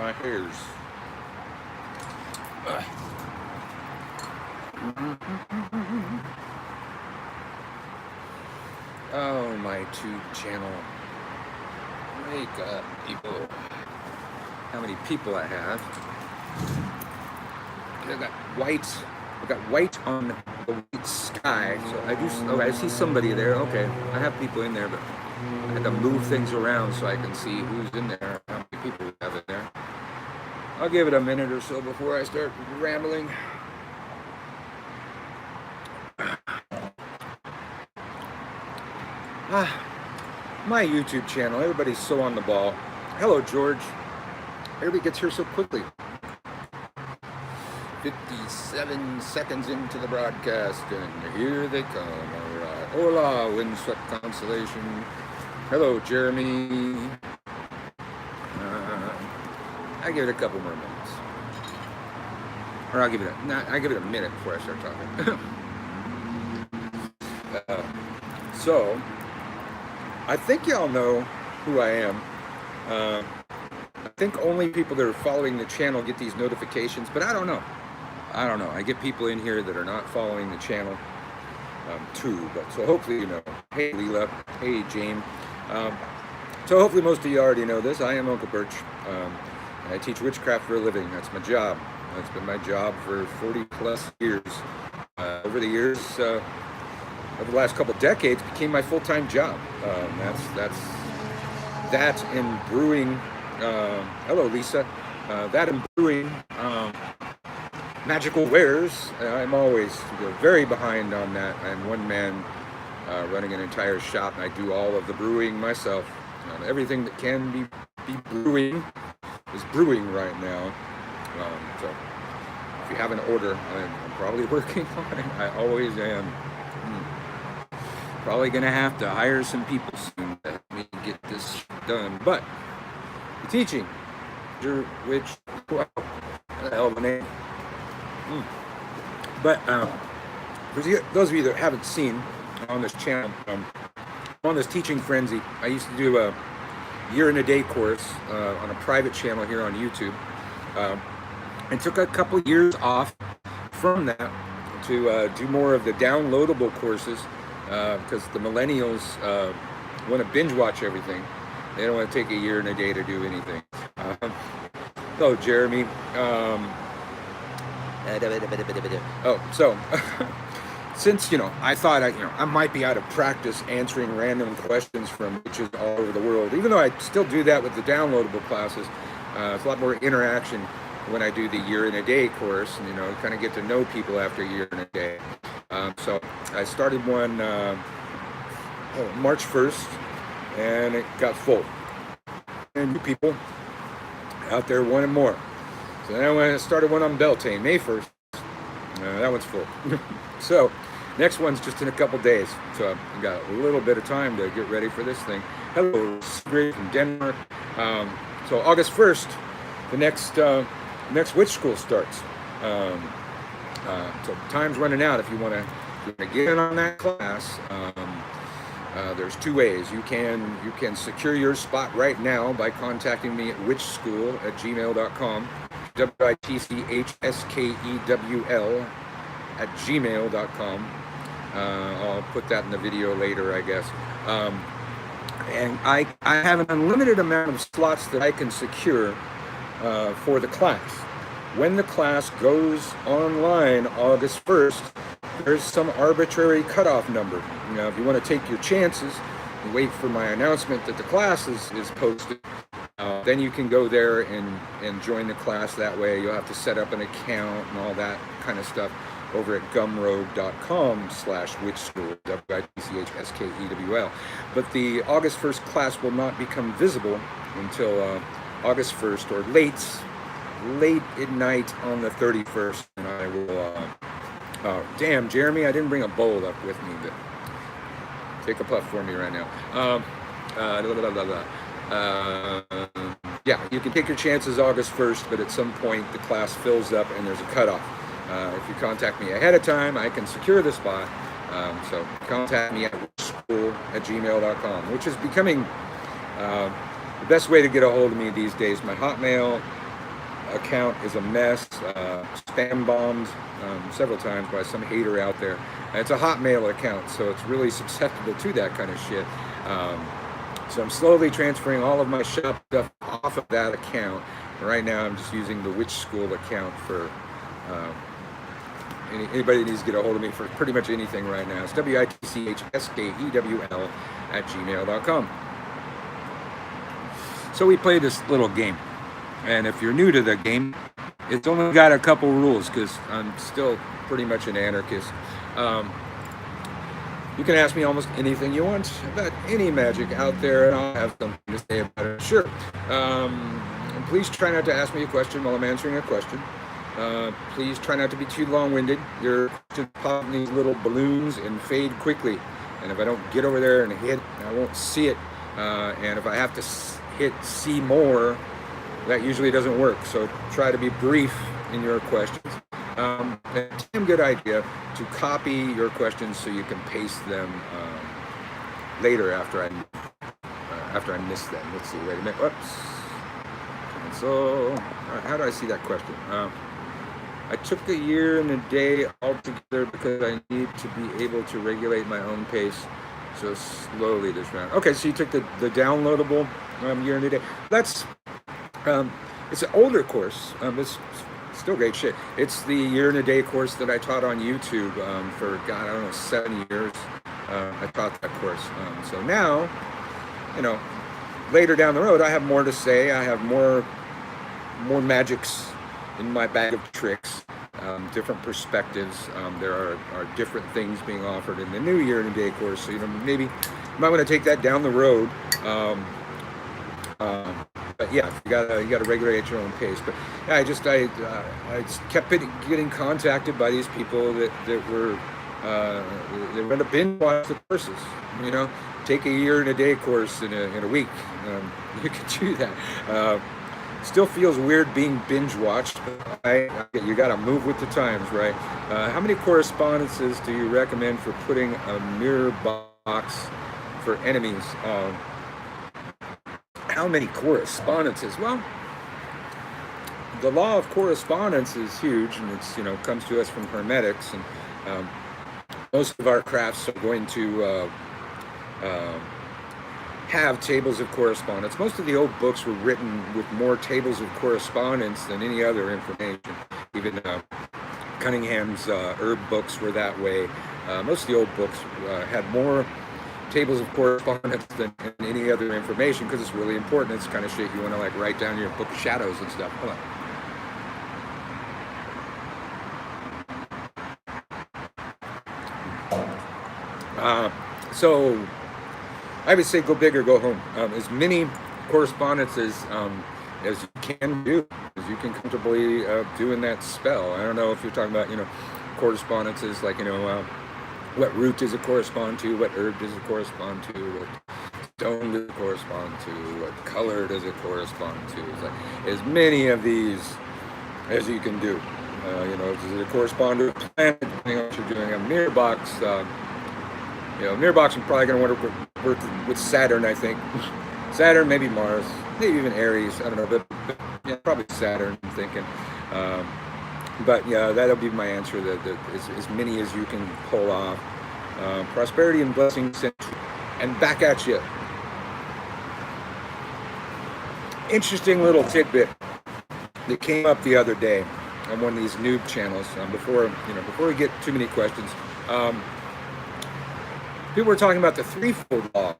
my hairs. Oh, my tube channel. Wake up, people. How many people I have? I got white on the white sky. So I see somebody there. Okay, I have people in there, but I had to move things around so I can see who's in there, how many people we have in there. I'll give it a minute or so before I start rambling. My YouTube channel, everybody's so on the ball. Hello, George. Everybody gets here so quickly. 57 seconds into the broadcast, and here they come. All right. Hola, windswept constellation. Hello, Jeremy. I give it a couple more minutes. Or I'll give it a minute before I start talking. So, I think y'all know who I am. I think only people that are following the channel get these notifications, but I don't know. I get people in here that are not following the channel too, but so hopefully you know. Hey, Leela. Hey, James. So hopefully most of you already know this. I am Uncle Birch. I teach witchcraft for a living. That's my job. That's been my job for 40 plus years. Over the years, over the last couple decades, became my full-time job. That's in brewing. Hello, Lisa. That in brewing magical wares. I'm always very behind on that. I'm one man running an entire shop, and I do all of the brewing myself. Everything that can be brewing is brewing right now. So if you have an order, I'm probably working on it. I always am. Probably gonna have to hire some people soon to help me get this done. But the teaching, which what the hell of a name. But for those of you that haven't seen on this channel, I'm on this teaching frenzy. I used to do a year in a day course on a private channel here on YouTube, and took a couple of years off from that to do more of the downloadable courses, because the millennials want to binge watch everything. They don't want to take a year and a day to do anything. Hello, Jeremy. So since I thought I might be out of practice answering random questions from witches all over the world, even though I still do that with the downloadable classes, it's a lot more interaction when I do the year in a day course, and kind of get to know people after a year in a day. So I started one March 1st, and it got full, and new people out there wanted more. So then I started one on Beltane, May 1st. That one's full. So next one's just in a couple days. So I've got a little bit of time to get ready for this thing. Hello, Sigrid from Denmark. So August 1st, the next WitchSkewl starts. So time's running out if you want to get in on that class. There's two ways. You can secure your spot right now by contacting me at WitchSkewl@gmail.com. WitchSkewl@gmail.com. I'll put that in the video later, I guess. And I have an unlimited amount of slots that I can secure for the class. When the class goes online August 1st, there's some arbitrary cutoff number. If you want to take your chances and wait for my announcement that the class is posted, then you can go there and join the class that way. You'll have to set up an account and all that kind of stuff over at gumroad.com/witchskewl, WitchSkewl. But the August 1st class will not become visible until August 1st, or late at night on the 31st. And I will, damn, Jeremy, I didn't bring a bowl up with me, but take a puff for me right now. Yeah, you can take your chances August 1st, but at some point the class fills up and there's a cutoff. If you contact me ahead of time, I can secure the spot. So contact me at witchskewl@gmail.com, which is becoming the best way to get a hold of me these days. My Hotmail account is a mess, spam bombed several times by some hater out there. It's a Hotmail account, so it's really susceptible to that kind of shit. So I'm slowly transferring all of my shop stuff off of that account. Right now I'm just using the WitchSkewl account for anybody that needs to get a hold of me for pretty much anything right now. It's WitchSkewl@gmail.com. So we play this little game. And if you're new to the game, it's only got a couple rules because I'm still pretty much an anarchist. You can ask me almost anything you want about any magic out there, and I'll have something to say about it. Sure. And please try not to ask me a question while I'm answering a question. Please try not to be too long-winded. Your questions pop in these little balloons and fade quickly. And if I don't get over there and hit, I won't see it. And if I have to hit see more, that usually doesn't work. So try to be brief in your questions. It's a good idea to copy your questions so you can paste them later after I miss them. Let's see. Wait a minute. Whoops. So, how do I see that question? I took a year and a day altogether because I need to be able to regulate my own pace. So slowly this round. Okay, so you took the downloadable year and a day. That's it's an older course. It's still great shit. It's the year and a day course that I taught on YouTube for, God, I don't know, 7 years. I taught that course. So now, you know, later down the road, I have more to say. I have more magics in my bag of tricks, different perspectives. There are different things being offered in the new year and a day course. So, you know, maybe you might want to take that down the road. But yeah, you gotta regulate your own pace. But yeah, I just kept getting contacted by these people that were they were going to binge watch the courses. You know, take a year and a day course in a week. You can do that. Still feels weird being binge watched. You got to move with the times, right? How many correspondences do you recommend for putting a mirror box for enemies? How many correspondences? Well, the law of correspondence is huge, and it's, you know, comes to us from Hermetics, and most of our crafts are going to have tables of correspondence. Most of the old books were written with more tables of correspondence than any other information. Even Cunningham's herb books were that way. Most of the old books had more tables of correspondence than any other information because it's really important. It's kind of shit you want to like write down your book of shadows and stuff. Hold on. So I would say go big or go home. As many correspondences as you can do, as you can comfortably do in that spell. I don't know if you're talking about, you know, correspondences like, you know, what root does it correspond to? What herb does it correspond to? What stone does it correspond to? What color does it correspond to? It's like as many of these as you can do. You know, does it correspond to a planet? Depending on what you're doing. A mirror box. You know, mirror box, I'm probably going to work with Saturn, I think. Saturn, maybe Mars, maybe even Aries. I don't know, but yeah, probably Saturn. I'm thinking. But yeah, that'll be my answer. That as many as you can pull off. Prosperity and blessings, and back at you. Interesting little tidbit that came up the other day on one of these noob channels. Before we get too many questions, people were talking about the threefold law,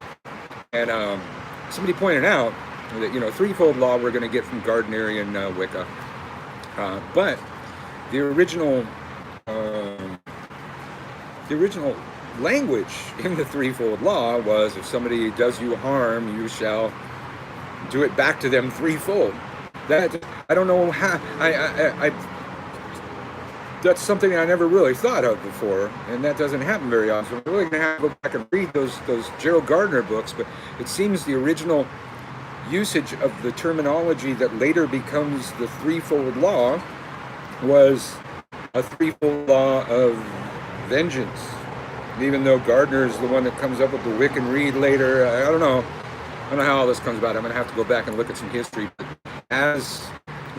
and somebody pointed out that, you know, threefold law we're going to get from Gardnerian Wicca, but the original language in the threefold law was, if somebody does you harm, you shall do it back to them threefold. That, I don't know how, that's something I never really thought of before, and that doesn't happen very often. I'm really going to have to go back and read those Gerald Gardner books, but it seems the original usage of the terminology that later becomes the threefold law was a threefold law of vengeance. Even though Gardner is the one that comes up with the Wiccan Reed later, I don't know how all this comes about. I'm going to have to go back and look at some history. But as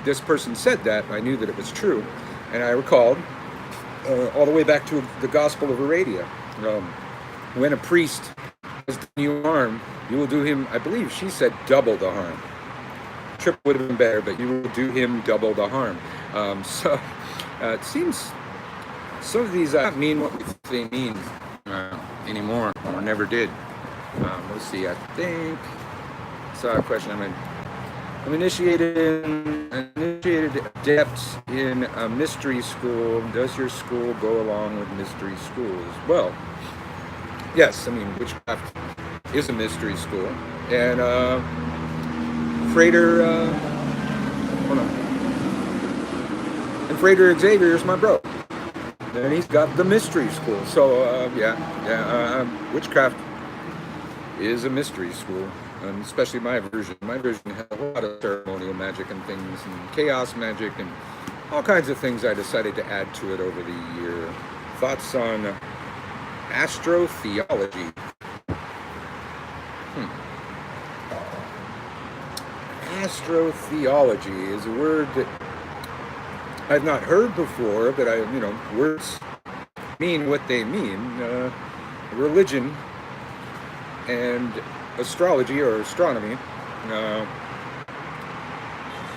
this person said that, I knew that it was true. And I recalled all the way back to the Gospel of Aradia. When a priest has done you harm, you will do him, I believe she said, double the harm. Triple would have been better, but you will do him double the harm. So it seems some of these mean what we think they mean anymore, or never did. Let's see, I think I saw a question. I'm initiated adept in a mystery school. Does your school go along with mystery schools? Well, yes, I mean, witchcraft is a mystery school. And Frater, hold on. And Frater Xavier is my bro. And he's got the mystery school. So, witchcraft is a mystery school. And especially my version. My version has a lot of ceremonial magic and things, and chaos magic, and all kinds of things I decided to add to it over the year. Thoughts on astrotheology? Astrotheology is a word that I've not heard before, but words mean what they mean. Religion and astrology or astronomy.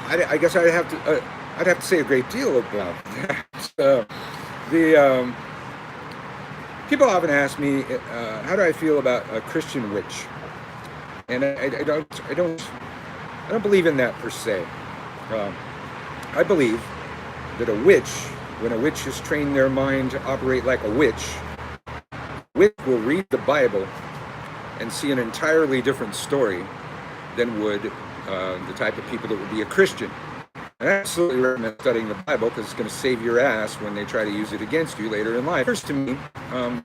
I guess I'd have to say a great deal about that. People often ask me, how do I feel about a Christian witch? And I don't believe in that per se. I believe that when a witch has trained their mind to operate like a witch will read the Bible and see an entirely different story than would the type of people that would be a Christian. And I absolutely recommend studying the Bible, because it's going to save your ass when they try to use it against you later in life. First, to me,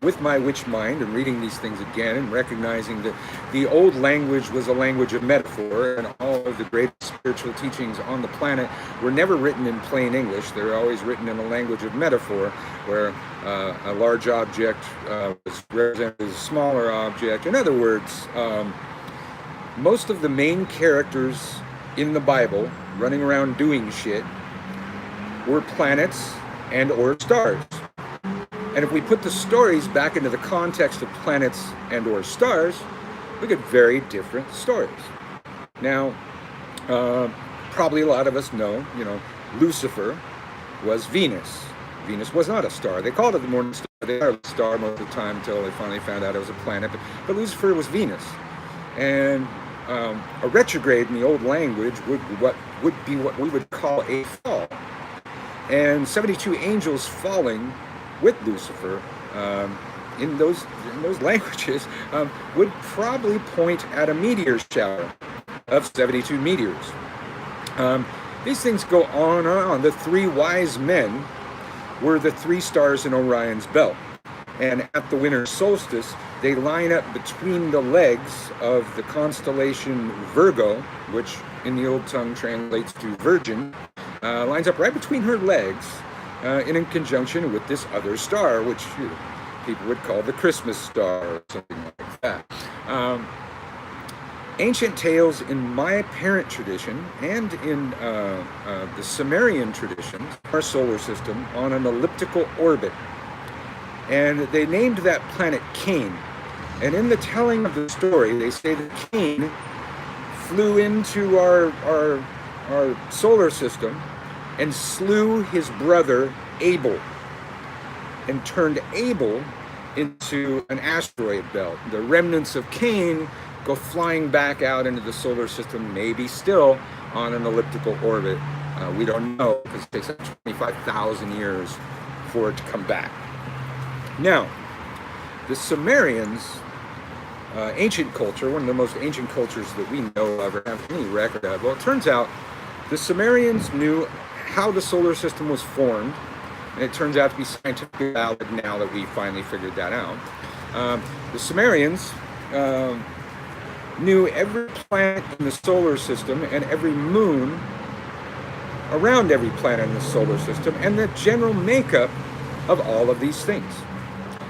with my witch mind and reading these things again and recognizing that the old language was a language of metaphor, and all of the greatest spiritual teachings on the planet were never written in plain English. They were always written in a language of metaphor, where a large object was represented as a smaller object. In other words, most of the main characters in the Bible running around doing shit were planets and or stars. And if we put the stories back into the context of planets and or stars, we get very different stories. Now, probably a lot of us know, Lucifer was Venus. Venus was not a star. They called it the morning star. They called it a star most of the time until they finally found out it was a planet. But Lucifer was Venus. And a retrograde in the old language would be what we would call a fall. And 72 angels falling with Lucifer in those languages would probably point at a meteor shower of 72 meteors. These things go on and on. The three wise men were the three stars in Orion's belt. And at the winter solstice, they line up between the legs of the constellation Virgo, which in the old tongue translates to virgin, lines up right between her legs in conjunction with this other star, which people would call the Christmas star or something like that. Ancient tales in my parent tradition and in the Sumerian tradition, our solar system, on an elliptical orbit. And they named that planet Cain. And in the telling of the story, they say that Cain flew into our solar system and slew his brother Abel, and turned Abel into an asteroid belt. The remnants of Cain go flying back out into the solar system, maybe still on an elliptical orbit. We don't know, because it takes 25,000 years for it to come back. Now, the Sumerians, ancient culture, one of the most ancient cultures that we know of or have any record of, well, it turns out the Sumerians knew how the solar system was formed, and it turns out to be scientifically valid now that we finally figured that out. The Sumerians knew every planet in the solar system and every moon around every planet in the solar system and the general makeup of all of these things.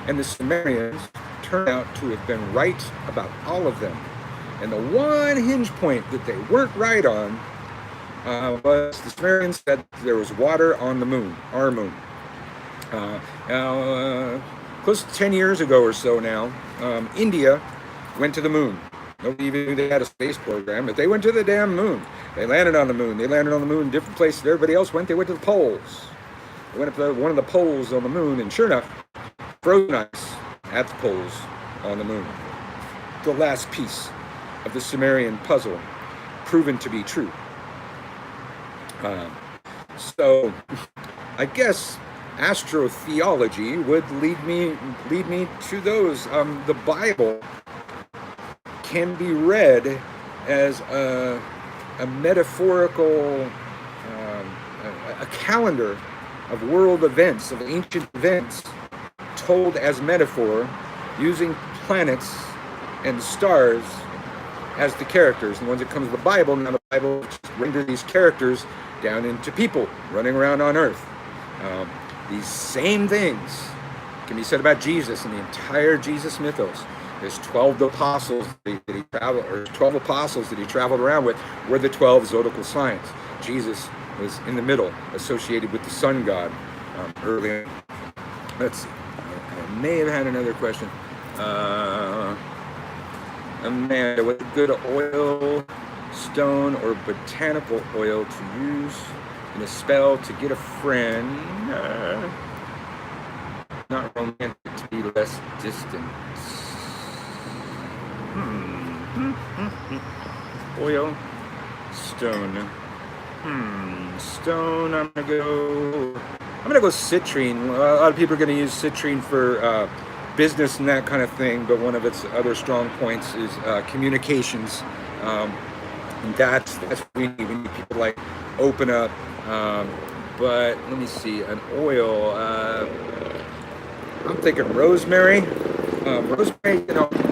And the Sumerians turned out to have been right about all of them. And the one hinge point that they weren't right on was the Sumerians said there was water on the moon, our moon. Now, close to 10 years ago or so now, India went to the moon. Nobody even knew they had a space program, but they went to the damn moon. They landed on the moon. They landed on the moon in different places. Everybody else went. They went to the poles. They went up to one of the poles on the moon, and sure enough, frozen ice at the poles on the moon. The last piece of the Sumerian puzzle proven to be true. So I guess astrotheology would lead me to those. The Bible can be read as a metaphorical, a calendar of world events, of ancient events, told as metaphor, using planets and stars as the characters. And once it comes to the Bible, now the Bible renders these characters down into people running around on Earth. These same things can be said about Jesus and the entire Jesus mythos. There's 12 apostles that he traveled, or 12 apostles that he traveled around with, were the 12 zodiacal signs. Jesus was in the middle, associated with the sun god earlier. Let's see. I may have had another question. Amanda, what's a good oil, stone, or botanical oil to use in a spell to get a friend? Not romantic, to be less distant. Oil, stone. Stone. I'm gonna go citrine. A lot of people are gonna use citrine for business and that kind of thing, but one of its other strong points is communications. And that's what we need. We need people like open up. But let me see, an oil. I'm thinking rosemary. Rosemary,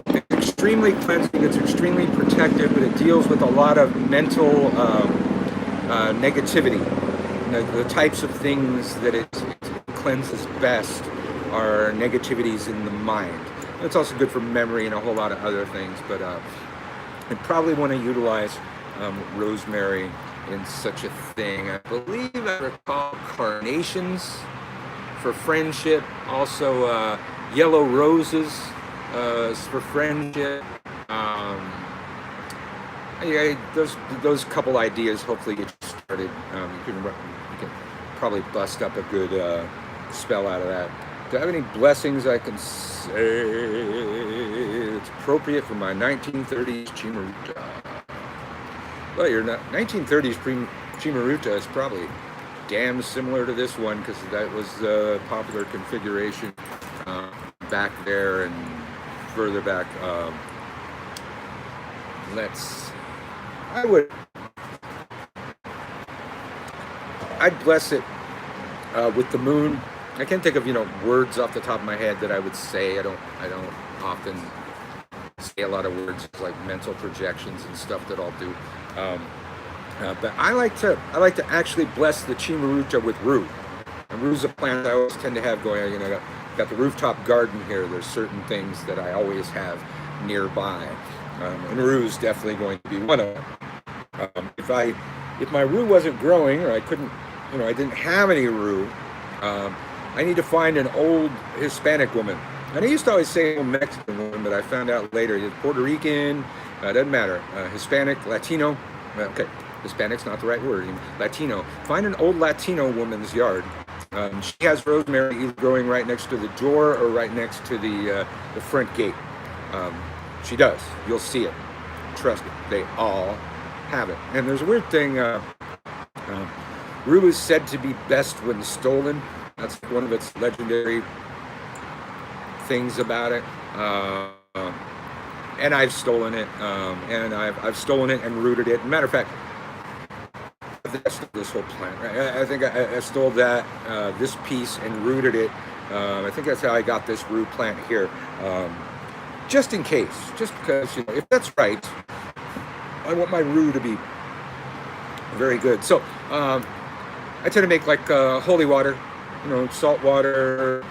it's extremely cleansing. It's extremely protective, but it deals with a lot of mental negativity. The types of things that it cleanses best are negativities in the mind. It's also good for memory and a whole lot of other things, but I'd probably want to utilize rosemary in such a thing. I believe I recall carnations for friendship, also yellow roses for friendship. Those couple ideas hopefully get you started. You can probably bust up a good spell out of that. Do I have any blessings I can say it's appropriate for my 1930s Chimaruta? Well, your 1930s Chimaruta is probably damn similar to this one, because that was the popular configuration back there and further back. I'd bless it with the moon. I can't think of words off the top of my head that I would say. I don't often say a lot of words like mental projections and stuff that I'll do. But I like to actually bless the Chimaruta with rue. And rue's a plant I always tend to have going. Got the rooftop garden here. There's certain things that I always have nearby, and rue is definitely going to be one of them. If my rue wasn't growing, or I couldn't, I didn't have any rue, I need to find an old Hispanic woman. And I used to always say old Mexican woman, but I found out later it's Puerto Rican. Doesn't matter. Hispanic, Latino. Okay, Hispanic's not the right word. Latino. Find an old Latino woman's yard. She has rosemary either growing right next to the door or right next to the front gate. She does. You'll see it. Trust me. They all have it. And there's a weird thing. Rue is said to be best when stolen. That's one of its legendary things about it. And I've stolen it. And I've stolen it and rooted it. Matter of fact, this whole plant, right? I think I stole that this piece and rooted it. I think that's how I got this root plant here. Just in case, just because if that's right, I want my root to be very good. So I tend to make like holy water, salt water,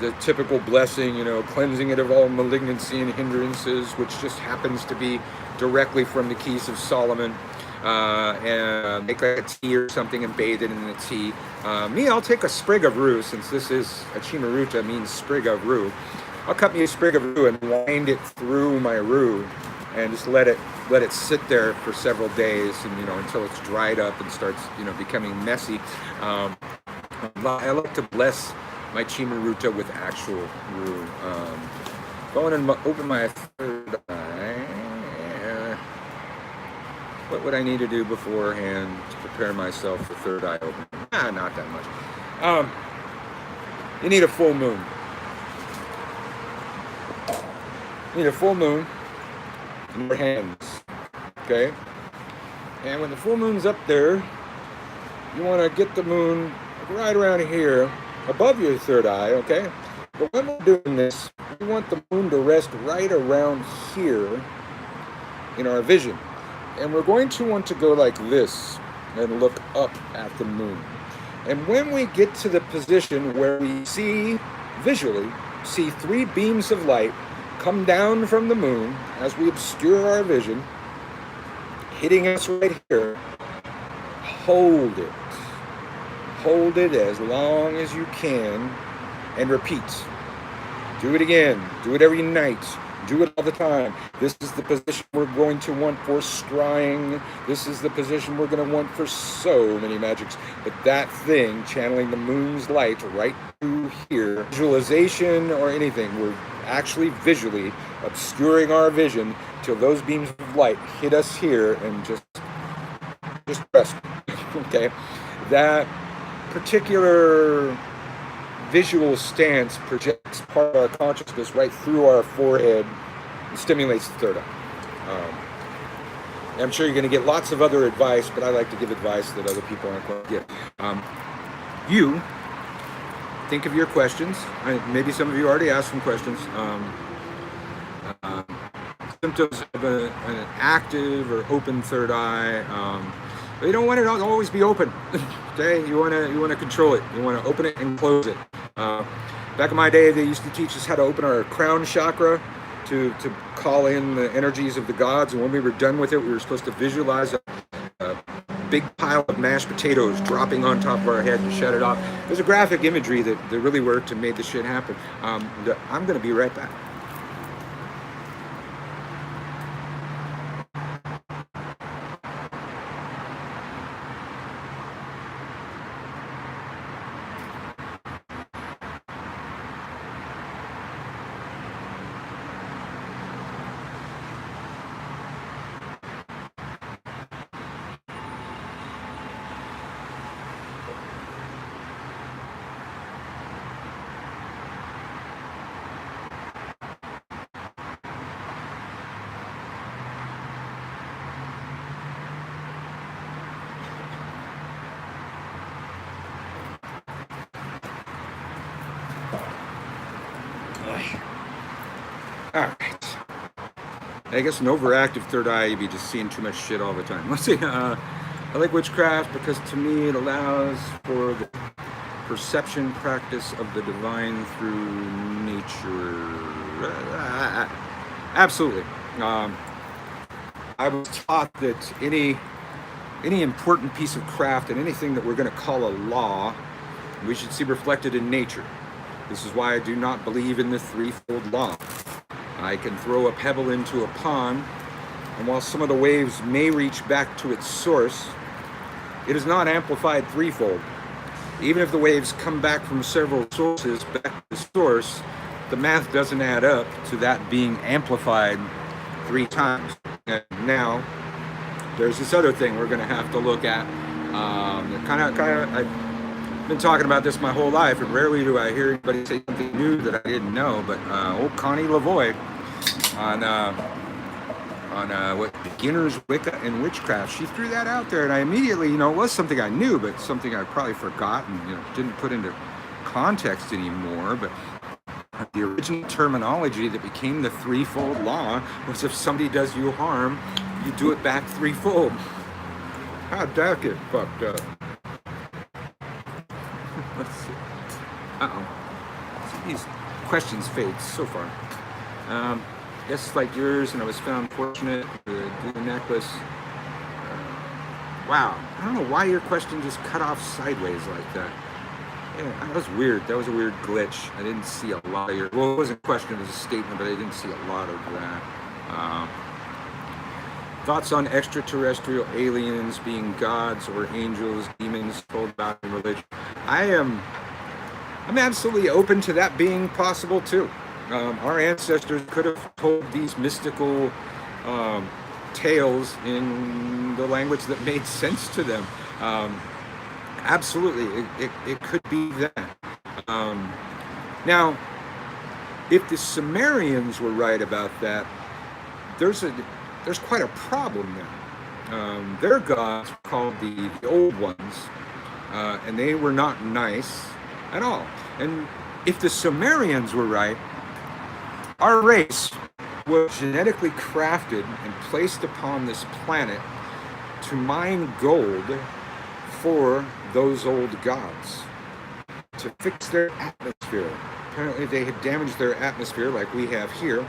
the typical blessing, cleansing it of all malignancy and hindrances, which just happens to be directly from the Keys of Solomon. and make like a tea or something and bathe it in the tea. Me, I'll take a sprig of rue, since this is a chimaruta, means sprig of rue. I'll cut me a sprig of rue and wind it through my rue, and just let it sit there for several days, and until it's dried up and starts becoming messy. I like to bless my chimaruta with actual rue. Go in and open my third eye. What would I need to do beforehand to prepare myself for third eye opening? Not that much. You need a full moon. You need a full moon in your hands, okay? And when the full moon's up there, you want to get the moon right around here, above your third eye, okay? But when we're doing this, we want the moon to rest right around here in our vision. And we're going to want to go like this and look up at the moon. And when we get to the position where we visually see 3 beams of light come down from the moon as we obscure our vision, hitting us right here, hold it. Hold it as long as you can and repeat. Do it again. Do it every night. Do it all the time. This is the position we're going to want for scrying. This is the position we're going to want for so many magics. But that thing, channeling the moon's light right through here, visualization or anything, we're actually visually obscuring our vision till those beams of light hit us here and just rest. Okay? That particular visual stance projects part of our consciousness right through our forehead and stimulates the third eye. I'm sure you're going to get lots of other advice, but I like to give advice that other people aren't going to get. You think of your questions. Maybe some of you already asked some questions. Symptoms of an active or open third eye. But you don't want it to always be open. Okay, you want to control it. You want to open it and close it. Back in my day, they used to teach us how to open our crown chakra to call in the energies of the gods. And when we were done with it, we were supposed to visualize a big pile of mashed potatoes dropping on top of our head and shut it off. There's a graphic imagery that really worked and made this shit happen. I'm going to be right back. Alright. I guess an overactive third eye, you'd be just seeing too much shit all the time. Let's see. I like witchcraft because to me it allows for the perception practice of the divine through nature. Absolutely. I was taught that any important piece of craft and anything that we're going to call a law, we should see reflected in nature. This is why I do not believe in the threefold law. I can throw a pebble into a pond, and while some of the waves may reach back to its source, it is not amplified threefold. Even if the waves come back from several sources back to the source, the math doesn't add up to that being amplified 3 times. And now, there's this other thing we're going to have to look at. I've been talking about this my whole life, and rarely do I hear anybody say something new that I didn't know. But old Connie Lavoie on what beginners Wicca and witchcraft, she threw that out there, and I immediately, it was something I knew, but something I probably forgotten, didn't put into context anymore. But the original terminology that became the threefold law was if somebody does you harm, you do it back threefold. How'd that get fucked up? Let's see. See, these questions fade so far. Yes, like yours, and I was found fortunate. The necklace. Wow, I don't know why your question just cut off sideways like that. Yeah, that was weird. That was a weird glitch. I didn't see a lot of your. Well, it wasn't a question, it was a statement, but I didn't see a lot of that. Thoughts on extraterrestrial aliens being gods or angels, demons told about in religion? I'm absolutely open to that being possible too. Our ancestors could have told these mystical tales in the language that made sense to them. Absolutely, it could be that. Now, if the Sumerians were right about that, there's quite a problem there. Their gods were called the Old Ones, and they were not nice at all. And if the Sumerians were right, our race was genetically crafted and placed upon this planet to mine gold for those old gods, to fix their atmosphere. Apparently they had damaged their atmosphere like we have here,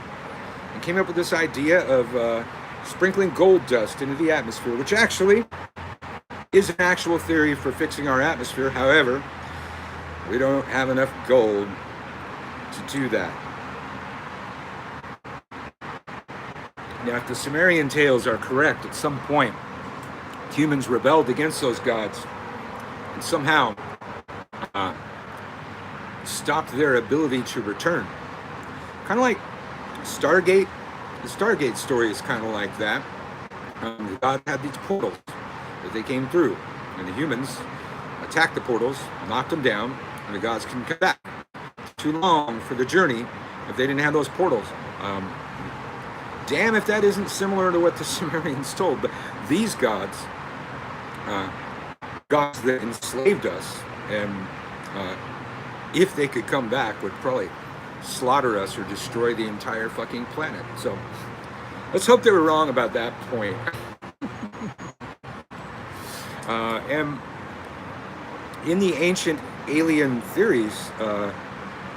and came up with this idea of sprinkling gold dust into the atmosphere, which actually is an actual theory for fixing our atmosphere. However, we don't have enough gold to do that. Now, if the Sumerian tales are correct, at some point humans rebelled against those gods and somehow stopped their ability to return. Kind of like Stargate. The Stargate story is kind of like that. The god had these portals that they came through, and the humans attacked the portals, knocked them down, and the gods couldn't come back. Too long for the journey if they didn't have those portals. Damn if that isn't similar to what the Sumerians told, but these gods, gods that enslaved us, and if they could come back, would probably slaughter us or destroy the entire fucking planet. So let's hope they were wrong about that point. And in the ancient alien theories, a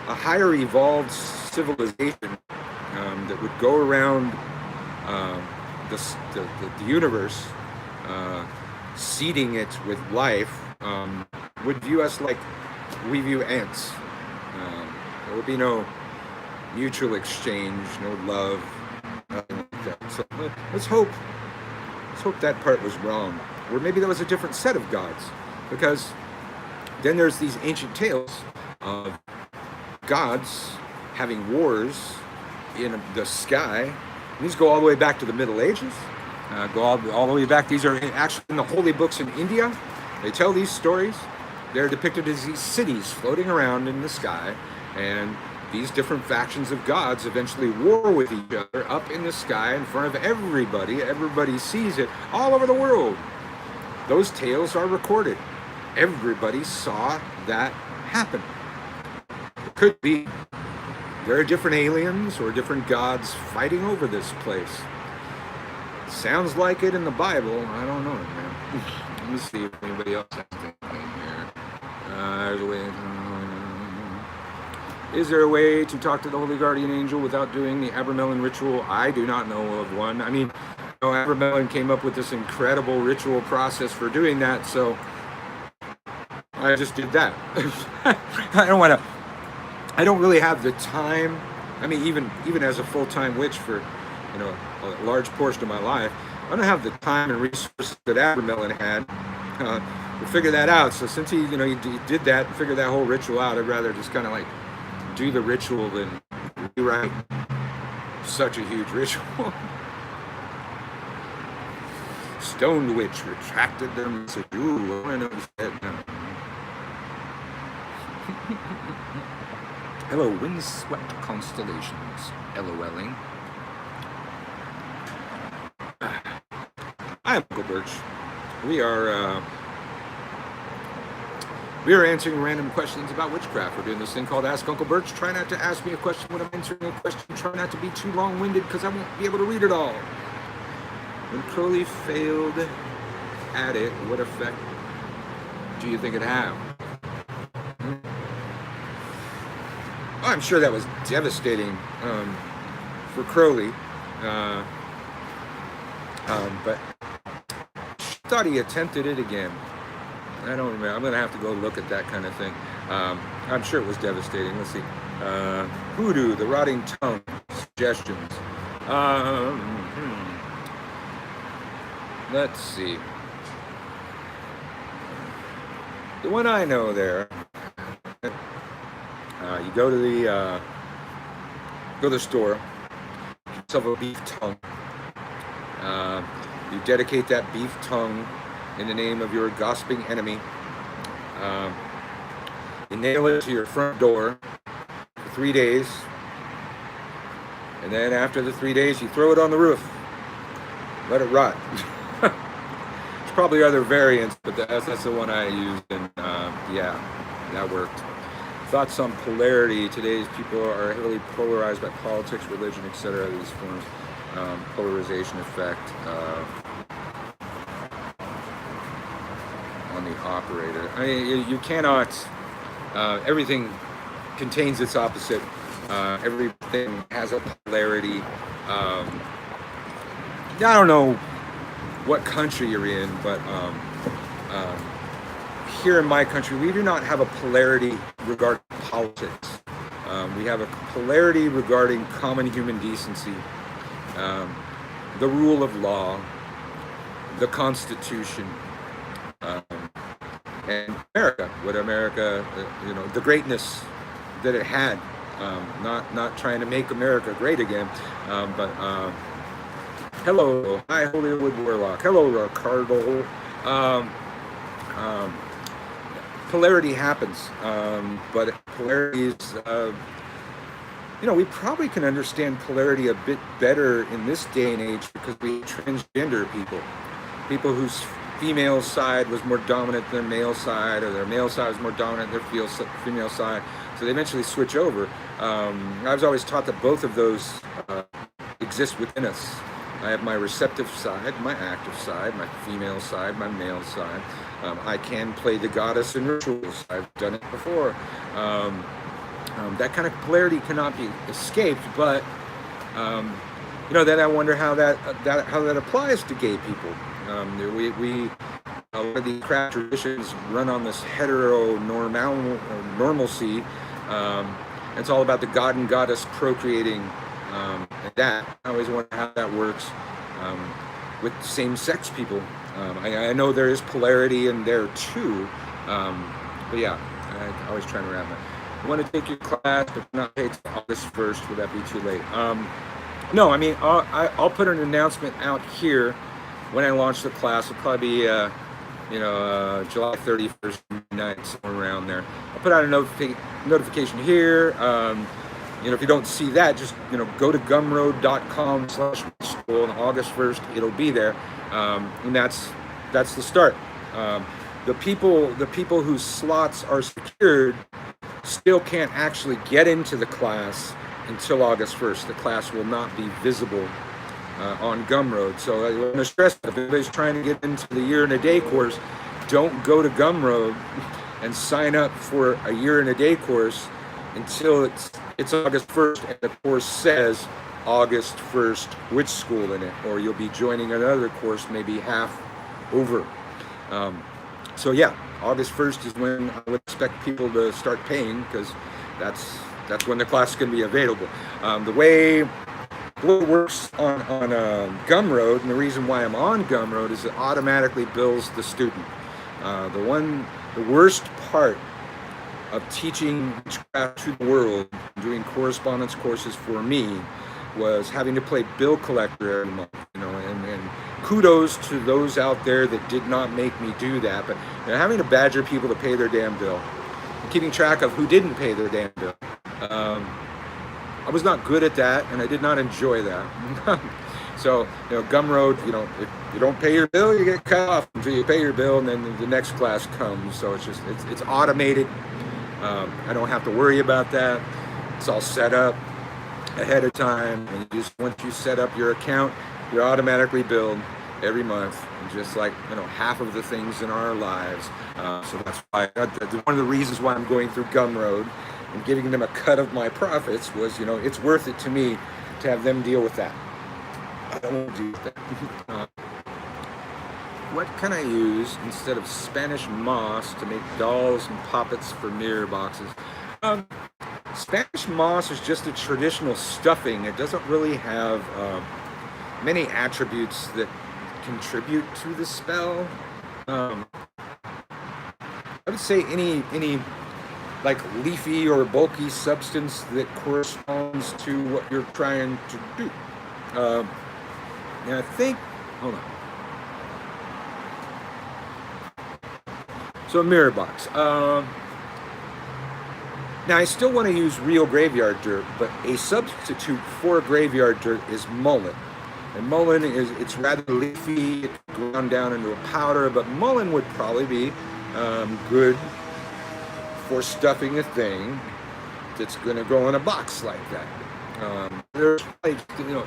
higher evolved civilization that would go around the universe, seeding it with life, would view us like we view ants. There would be no mutual exchange, no love, nothing like that. So let's hope that part was wrong, or maybe that was a different set of gods, because then there's these ancient tales of gods having wars in the sky. These go all the way back to the Middle Ages, go all the way back. These are actually in the holy books in India. They tell these stories. They're depicted as these cities floating around in the sky, and these different factions of gods eventually war with each other up in the sky in front of everybody. Everybody sees it all over the world. Those tales are recorded. Everybody saw that happen. It could be there are different aliens or different gods fighting over this place. Sounds like it in the Bible. I don't know, man. Let me see if anybody else has anything here. Is there a way to talk to the Holy Guardian Angel without doing the Abramelin ritual? I do not know of one. I mean, Abramelin came up with this incredible ritual process for doing that, so I just did that. I don't really have the time. I mean, even as a full-time witch for, a large portion of my life, I don't have the time and resources that Abramelin had to figure that out. So since he did that and figured that whole ritual out, I'd rather just kind of like do the ritual than rewrite such a huge ritual. Stone Witch retracted their message. Ooh, I know that now. Hello, windswept constellations. LOLing. I'm Uncle Birch. We are answering random questions about witchcraft. We're doing this thing called Ask Uncle Birch. Try not to ask me a question when I'm answering a question. Try not to be too long-winded because I won't be able to read it all. When Crowley failed at it, what effect do you think it had? I'm sure that was devastating for Crowley, but thought he attempted it again. I don't remember. I'm going to have to go look at that kind of thing. I'm sure it was devastating. Let's see. Hoodoo, the rotting tongue, suggestions. Let's see. The one I know there, you go to the store, get yourself a beef tongue. You dedicate that beef tongue in the name of your gossiping enemy. You nail it to your front door for 3 days. And then after the 3 days, you throw it on the roof. Let it rot. There's probably other variants, but that's the one I used, and yeah, that worked. Thoughts on polarity. Today's people are heavily polarized by politics, religion, etc. These forms polarization effect on the operator. I mean, you cannot. Everything contains its opposite. Everything has a polarity. I don't know what country you're in, but here in my country, we do not have a polarity regarding politics. We have a polarity regarding common human decency, the rule of law, the Constitution, and America. What America, the greatness that it had. Not trying to make America great again, but hello, hi Hollywood Warlock. Hello, Ricardo. Polarity happens, but polarity is, we probably can understand polarity a bit better in this day and age because we transgender people whose female side was more dominant than their male side, or their male side was more dominant than their female side. So they eventually switch over. I was always taught that both of those exist within us. I have my receptive side, my active side, my female side, my male side. I can play the goddess in rituals. I've done it before. That kind of polarity cannot be escaped, but then I wonder how that applies to gay people. We a lot of these craft traditions run on this heteronormalcy. It's all about the god and goddess procreating. And that I always wonder how that works with same-sex people. I know there is polarity in there too, but yeah, I always try to wrap that. I want to take your class, but not paid till August 1st. Would that be too late? No, I mean I'll put an announcement out here when I launch the class. It'll probably be July 31st night, somewhere around there. I'll put out a notification here. If you don't see that, just go to gumroad.com/WitchSkewl on August 1st. It'll be there, and that's the start. The people whose slots are secured still can't actually get into the class until August 1st. The class will not be visible on Gumroad. So I want to stress that if anybody's trying to get into the year and a day course, don't go to Gumroad and sign up for a year and a day course until it's August 1st and the course says August 1st WitchSkewl in it, or you'll be joining another course maybe half over. So yeah, August 1st is when I would expect people to start paying, because that's when the class is going to be available. The way it works on Gumroad, and the reason why I'm on Gumroad, is it automatically bills the student. The worst part of teaching witchcraft to the world, doing correspondence courses for me, was having to play bill collector every month. And kudos to those out there that did not make me do that, but having to badger people to pay their damn bill, and keeping track of who didn't pay their damn bill. I was not good at that, and I did not enjoy that. So, Gumroad, if you don't pay your bill, you get cut off until you pay your bill, and then the next class comes. So it's automated. I don't have to worry about that. It's all set up ahead of time, and once you set up your account, you're automatically billed every month, just like half of the things in our lives. So that's why one of the reasons why I'm going through Gumroad and giving them a cut of my profits was, it's worth it to me to have them deal with that. I don't want to do that. what can I use instead of Spanish moss to make dolls and puppets for mirror boxes? Um, Spanish moss is just a traditional stuffing. It doesn't really have many attributes that contribute to the spell. I would say any like leafy or bulky substance that corresponds to what you're trying to do. And I think, hold on. So a mirror box. Now I still want to use real graveyard dirt, but a substitute for graveyard dirt is mullein. And mullein it's rather leafy, it's ground down into a powder, but mullein would probably be good for stuffing a thing that's going to go in a box like that. There's like,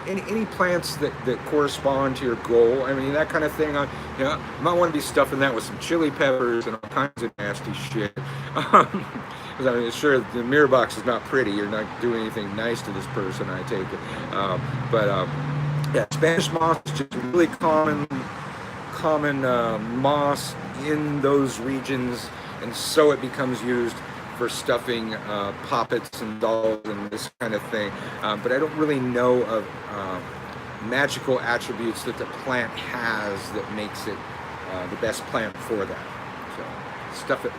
any plants that correspond to your goal. I mean, that kind of thing. You might want to be stuffing that with some chili peppers and all kinds of nasty shit. Because I mean, sure, the mirror box is not pretty. You're not doing anything nice to this person, I take it. Yeah, Spanish moss is just really common moss in those regions, and so it becomes used for stuffing poppets and dolls and this kind of thing. But I don't really know of magical attributes that the plant has that makes it the best plant for that. So stuff it.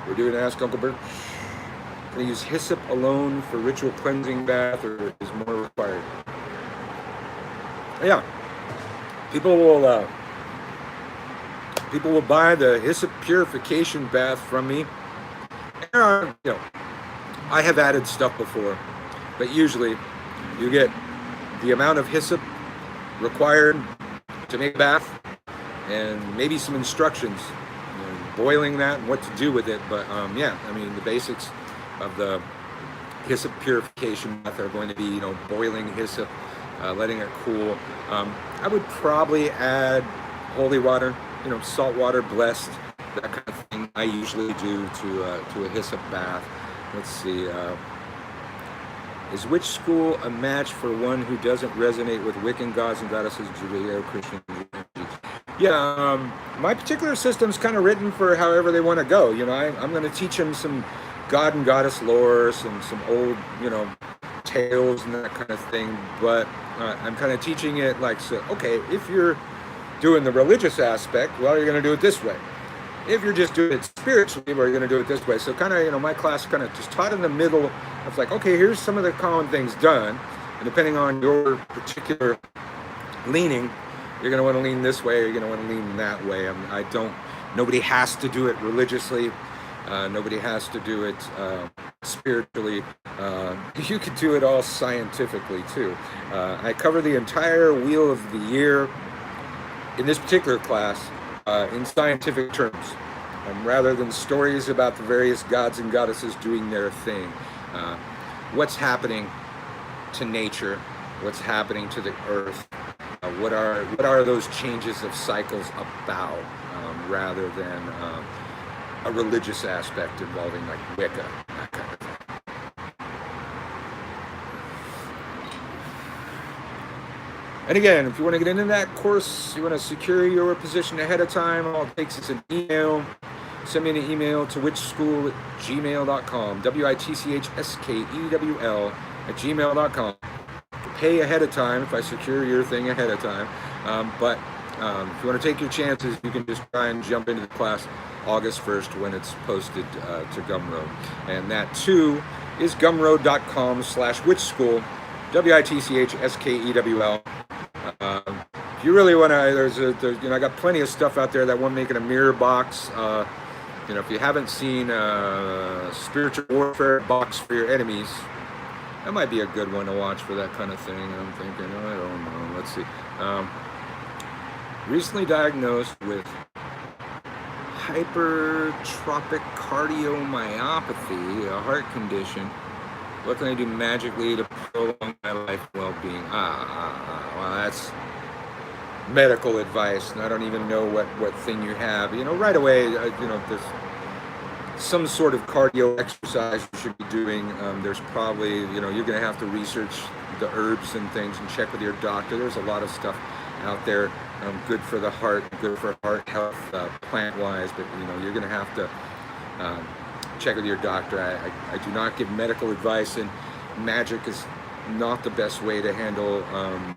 We're doing Ask Uncle Birch. Can I use hyssop alone for ritual cleansing bath, or is more required? Yeah, people will buy the hyssop purification bath from me. I have added stuff before, but usually you get the amount of hyssop required to make a bath and maybe some instructions, boiling that and what to do with it. But yeah, I mean, the basics of the hyssop purification bath are going to be, boiling hyssop, letting it cool. I would probably add holy water, salt water blessed, that kind of thing. I usually do to a hyssop bath. Let's see. Is WitchSkewl a match for one who doesn't resonate with Wiccan gods and goddesses, Judeo-Christian? Yeah, my particular system's kind of written for however they want to go. I'm going to teach them some god and goddess lore, some old, tales and that kind of thing. But I'm kind of teaching it like, so, okay, if you're doing the religious aspect, well, you're going to do it this way. If you're just doing it spiritually, well, you're going to do it this way. So kind of, my class kind of just taught in the middle of like, okay, here's some of the common things done. And depending on your particular leaning, you're going to want to lean this way, or you're going to want to lean that way. Nobody has to do it religiously. Nobody has to do it spiritually. You could do it all scientifically too. I cover the entire wheel of the year in this particular class in scientific terms, rather than stories about the various gods and goddesses doing their thing. What's happening to nature? What's happening to the earth? What are those changes of cycles about, rather than a religious aspect involving like Wicca, that kind of thing. And again, if you want to get into that course, you want to secure your position ahead of time, all it takes is an email. Send me an email to witchskewl@gmail.com, WITCHSKEWL@gmail.com. Pay ahead of time if I secure your thing ahead of time. But if you want to take your chances, you can just try and jump into the class August 1st when it's posted to Gumroad. And that too is gumroad.com/witchskewl, WITCHSKEWL. If you really want to, I got plenty of stuff out there that want making a mirror box. If you haven't seen spiritual warfare box for your enemies, that might be a good one to watch for that kind of thing. I'm thinking, I don't know. Let's see. Recently diagnosed with hypertrophic cardiomyopathy, a heart condition. What can I do magically to prolong my life well-being? Well, that's medical advice, and I don't even know what thing you have. Right away, there's some sort of cardio exercise you should be doing. There's probably, you're going to have to research the herbs and things, and check with your doctor. There's a lot of stuff out there good for the heart, good for heart health, plant-wise, but you're going to have to check with your doctor. I do not give medical advice, and magic is not the best way to handle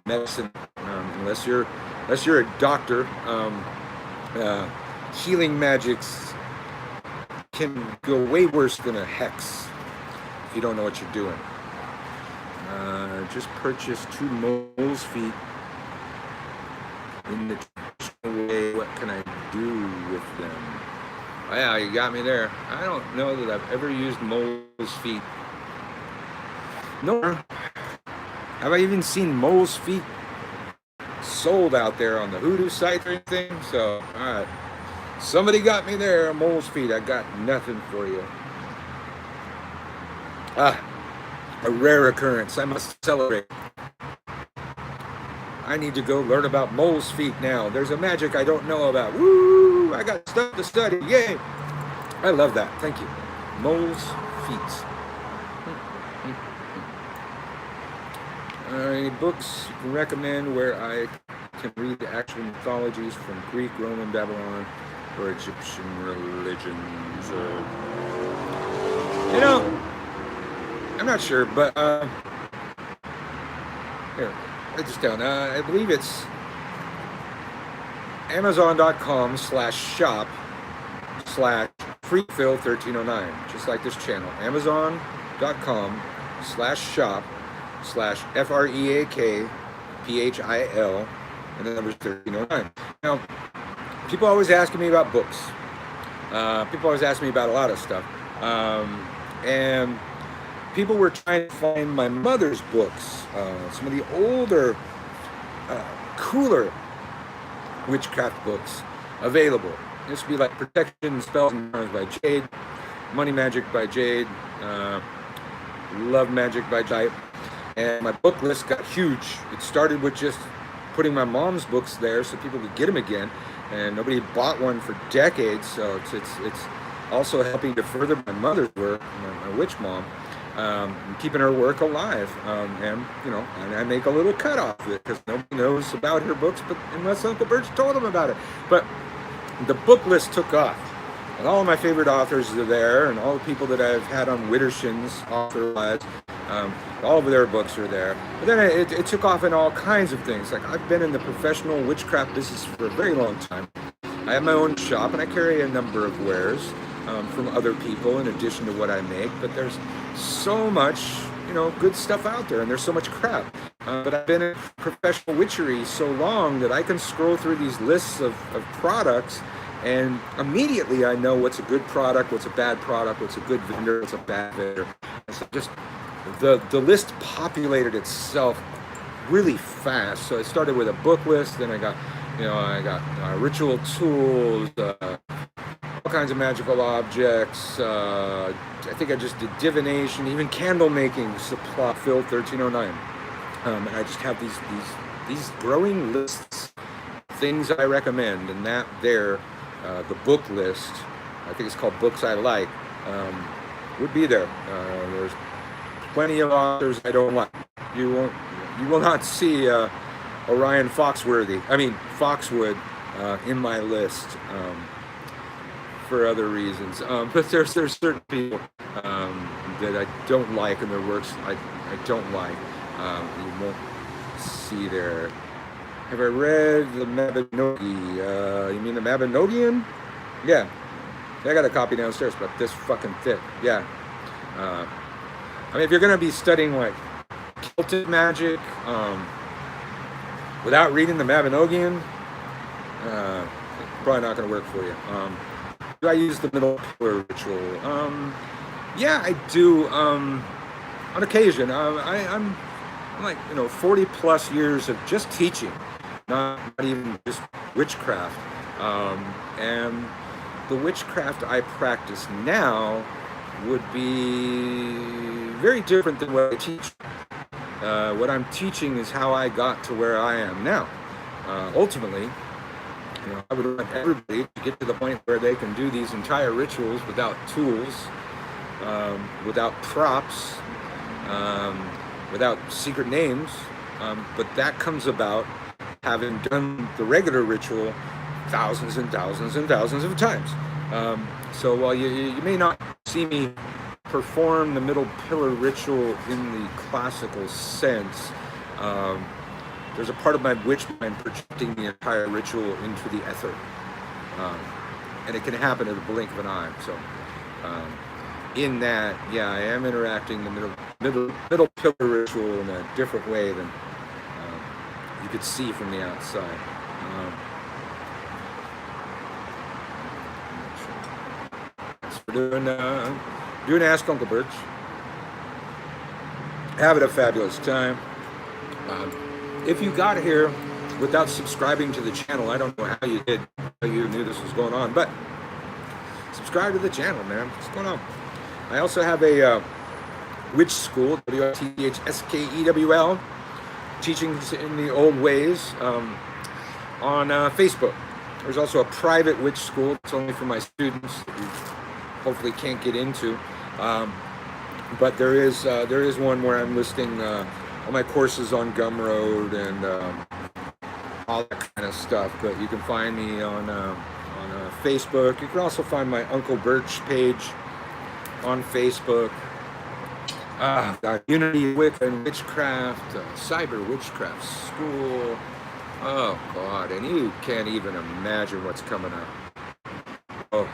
medicine unless you're a doctor. Healing magics can go way worse than a hex if you don't know what you're doing. Just purchased 2 mole's feet in the traditional way. What can I do with them? Oh, yeah, you got me there. I don't know that I've ever used mole's feet. Nor have I even seen mole's feet sold out there on the Hoodoo site or anything. So, all right. Somebody got me there, mole's feet. I got nothing for you. A rare occurrence. I must celebrate. I need to go learn about mole's feet now. There's a magic I don't know about. Woo! I got stuff to study. Yay! I love that. Thank you. Mole's feet. Any books you can recommend where I can read the actual mythologies from Greek, Roman, Babylon, or Egyptian religions? I'm not sure, but here, write this down. I believe it's Amazon.com/shop/freakphil1309, just like this channel. Amazon.com/shop/FREAKPHIL and the number's 1309. Now, people always asking me about books. People always ask me about a lot of stuff. And people were trying to find my mother's books, some of the older, cooler witchcraft books available. This would be like Protection, Spells and Charms by Jade, Money Magic by Jade, Love Magic by Jade. And my book list got huge. It started with just putting my mom's books there so people could get them again, and nobody bought one for decades. So it's also helping to further my mother's work, my witch mom, keeping her work alive. And I make a little cut off of it because nobody knows about her books, but unless Uncle Birch told them about it. But the book list took off, and all of my favorite authors are there, and all the people that I've had on Witterson's author lives, all of their books are there. But then it took off in all kinds of things. Like, I've been in the professional witchcraft business for a very long time. I have my own shop, and I carry a number of wares from other people in addition to what I make. But there's so much, good stuff out there, and there's so much crap. But I've been in professional witchery so long that I can scroll through these lists of products, and immediately I know what's a good product, what's a bad product, what's a good vendor, what's a bad vendor. So just the list populated itself really fast. So I started with a book list, then I got ritual tools, all kinds of magical objects. I think I just did divination, even candle making supply, Phil 1309. And I just have these growing lists, things I recommend, and that there, the book list, I think it's called Books I Like, would be there. There's plenty of authors I don't like. You will not see Orion Foxwood in my list for other reasons. But there's certain people that I don't like, and their works I don't like. You won't see there. Have I read the Mabinogi? You mean the Mabinogian? Yeah. I got a copy downstairs, but this fucking thick. Yeah. If you're going to be studying like Celtic magic without reading the Mabinogian, probably not going to work for you. Do I use the middle pillar ritual? Yeah, I do. On occasion. I'm like 40 plus years of just teaching, not even just witchcraft. And the witchcraft I practice now would be very different than what I teach. What I'm teaching is how I got to where I am now. Ultimately, I would want everybody to get to the point where they can do these entire rituals without tools, without props, without secret names, but that comes about having done the regular ritual thousands and thousands and thousands of times. So while you may not see me perform the middle pillar ritual in the classical sense, there's a part of my witch mind projecting the entire ritual into the ether. And it can happen at the blink of an eye. So in that, yeah, I am interacting the middle pillar ritual in a different way than you could see from the outside. Thanks for doing Ask Uncle Birch. Having a fabulous time. If you got here without subscribing to the channel, I don't know how you did, how you knew this was going on, but subscribe to the channel, man. What's going on? I also have a WitchSkewl, WITCHSKEWL, teachings in the old ways on Facebook. There's also a private WitchSkewl. It's only for my students that you hopefully can't get into. But there is one where I'm listing all my courses on Gumroad and all that kind of stuff. But you can find me on Facebook. You can also find my Uncle Birch page on Facebook. Unity Wicca and Witchcraft, Cyber Witchcraft School. Oh God, and you can't even imagine what's coming up. Oh,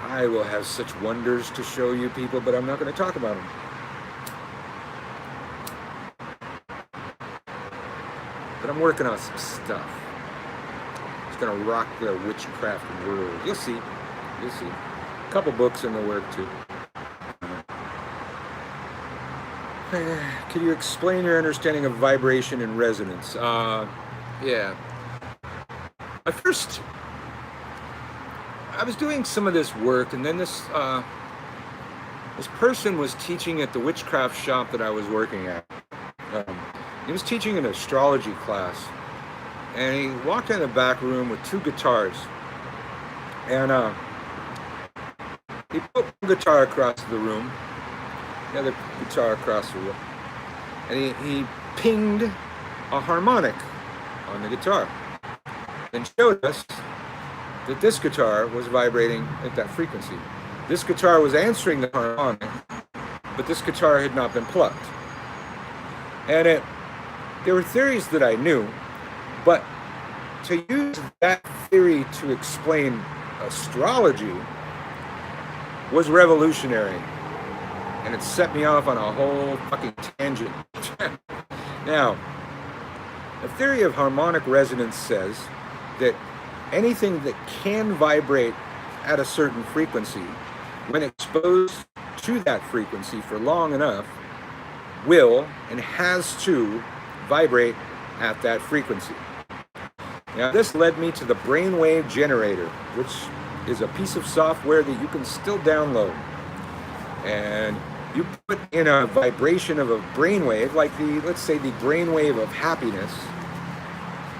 I will have such wonders to show you people, but I'm not going to talk about them. But I'm working on some stuff. It's going to rock the witchcraft world. You'll see. You'll see. A couple books in the work too. Can you explain your understanding of vibration and resonance? Yeah. At first, I was doing some of this work, and then this person was teaching at the witchcraft shop that I was working at. He was teaching an astrology class, and he walked in the back room with two guitars, and he put one guitar across the room, the other guitar across the room, and he pinged a harmonic on the guitar, and showed us that this guitar was vibrating at that frequency. This guitar was answering the harmonic, but this guitar had not been plucked. And there were theories that I knew, but to use that theory to explain astrology was revolutionary. And it set me off on a whole fucking tangent. Now, the theory of harmonic resonance says that anything that can vibrate at a certain frequency, when exposed to that frequency for long enough, will and has to vibrate at that frequency. Now, this led me to the brainwave generator, which is a piece of software that you can still download. And you put in a vibration of a brainwave, like let's say the brainwave of happiness,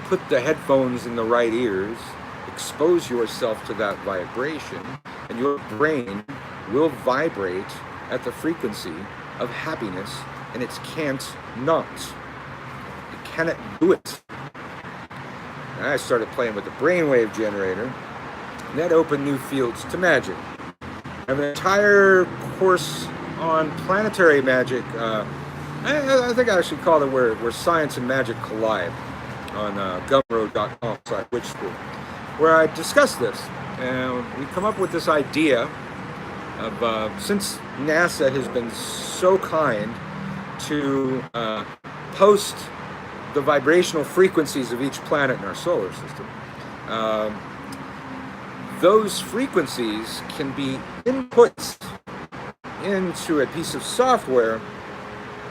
put the headphones in the right ears, expose yourself to that vibration, and your brain will vibrate at the frequency of happiness, and it can't not. It cannot do it. And I started playing with the brainwave generator, and that opened new fields to magic. I have an entire course on planetary magic. I think I actually called it where science and magic collide on gumroad.com/WitchSkewl, where I discuss this. And we come up with this idea of, since NASA has been so kind to post the vibrational frequencies of each planet in our solar system, those frequencies can be inputs into a piece of software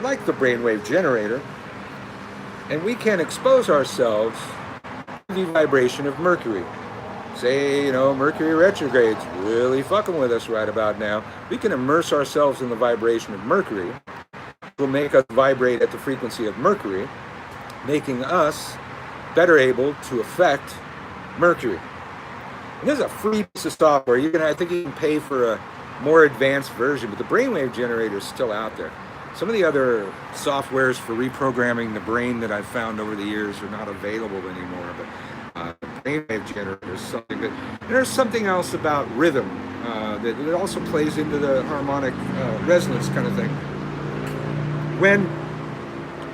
like the brainwave generator, and we can expose ourselves to the vibration of Mercury. Say, Mercury retrograde's really fucking with us right about now. We can immerse ourselves in the vibration of Mercury, which will make us vibrate at the frequency of Mercury, making us better able to affect Mercury. And this is a free piece of software. I think you can pay for a more advanced version, but the brainwave generator is still out there. Some of the other softwares for reprogramming the brain that I've found over the years are not available anymore, but brainwave generator is something that, and there's something else about rhythm that also plays into the harmonic resonance kind of thing. When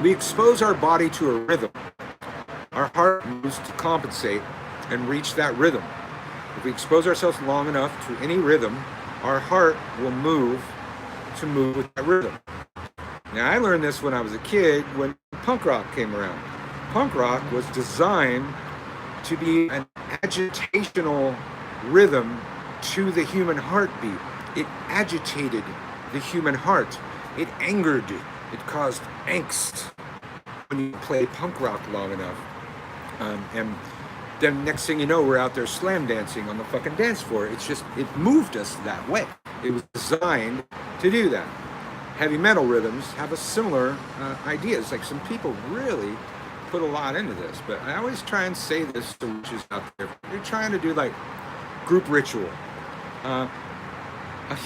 we expose our body to a rhythm, our heart moves to compensate and reach that rhythm. If we expose ourselves long enough to any rhythm, our heart will move with that rhythm. Now, I learned this when I was a kid when punk rock came around. Punk rock was designed to be an agitational rhythm to the human heartbeat. It agitated the human heart. It angered. It caused angst when you play punk rock long enough. And then next thing you know, we're out there slam dancing on the fucking dance floor. It's just, it moved us that way. It was designed to do that. Heavy metal rhythms have a similar idea. It's like some people really put a lot into this, but I always try and say this to witches out there. You're trying to do like group ritual. A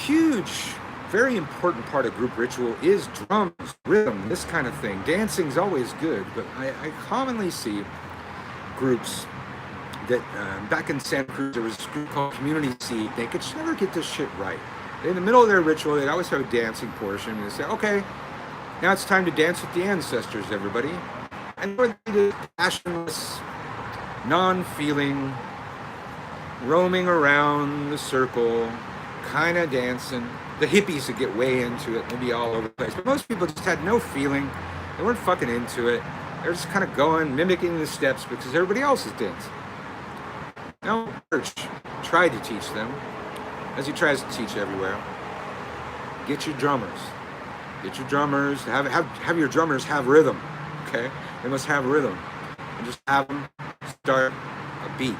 huge, very important part of group ritual is drums, rhythm, this kind of thing. Dancing's always good, but I commonly see groups that, back in Santa Cruz, there was this group called Community Seed. They could never get this shit right. In the middle of their ritual, they'd always have a dancing portion, and they'd say, okay, now it's time to dance with the ancestors, everybody. And they were passionless, non-feeling, roaming around the circle, kind of dancing. The hippies would get way into it, they'd be all over the place. But most people just had no feeling. They weren't fucking into it. They were just kind of going, mimicking the steps because everybody else is dancing. Now, Birch tried to teach them, as he tries to teach everywhere, get your drummers. Get your drummers, have your drummers have rhythm, okay? They must have rhythm. And just have them start a beat.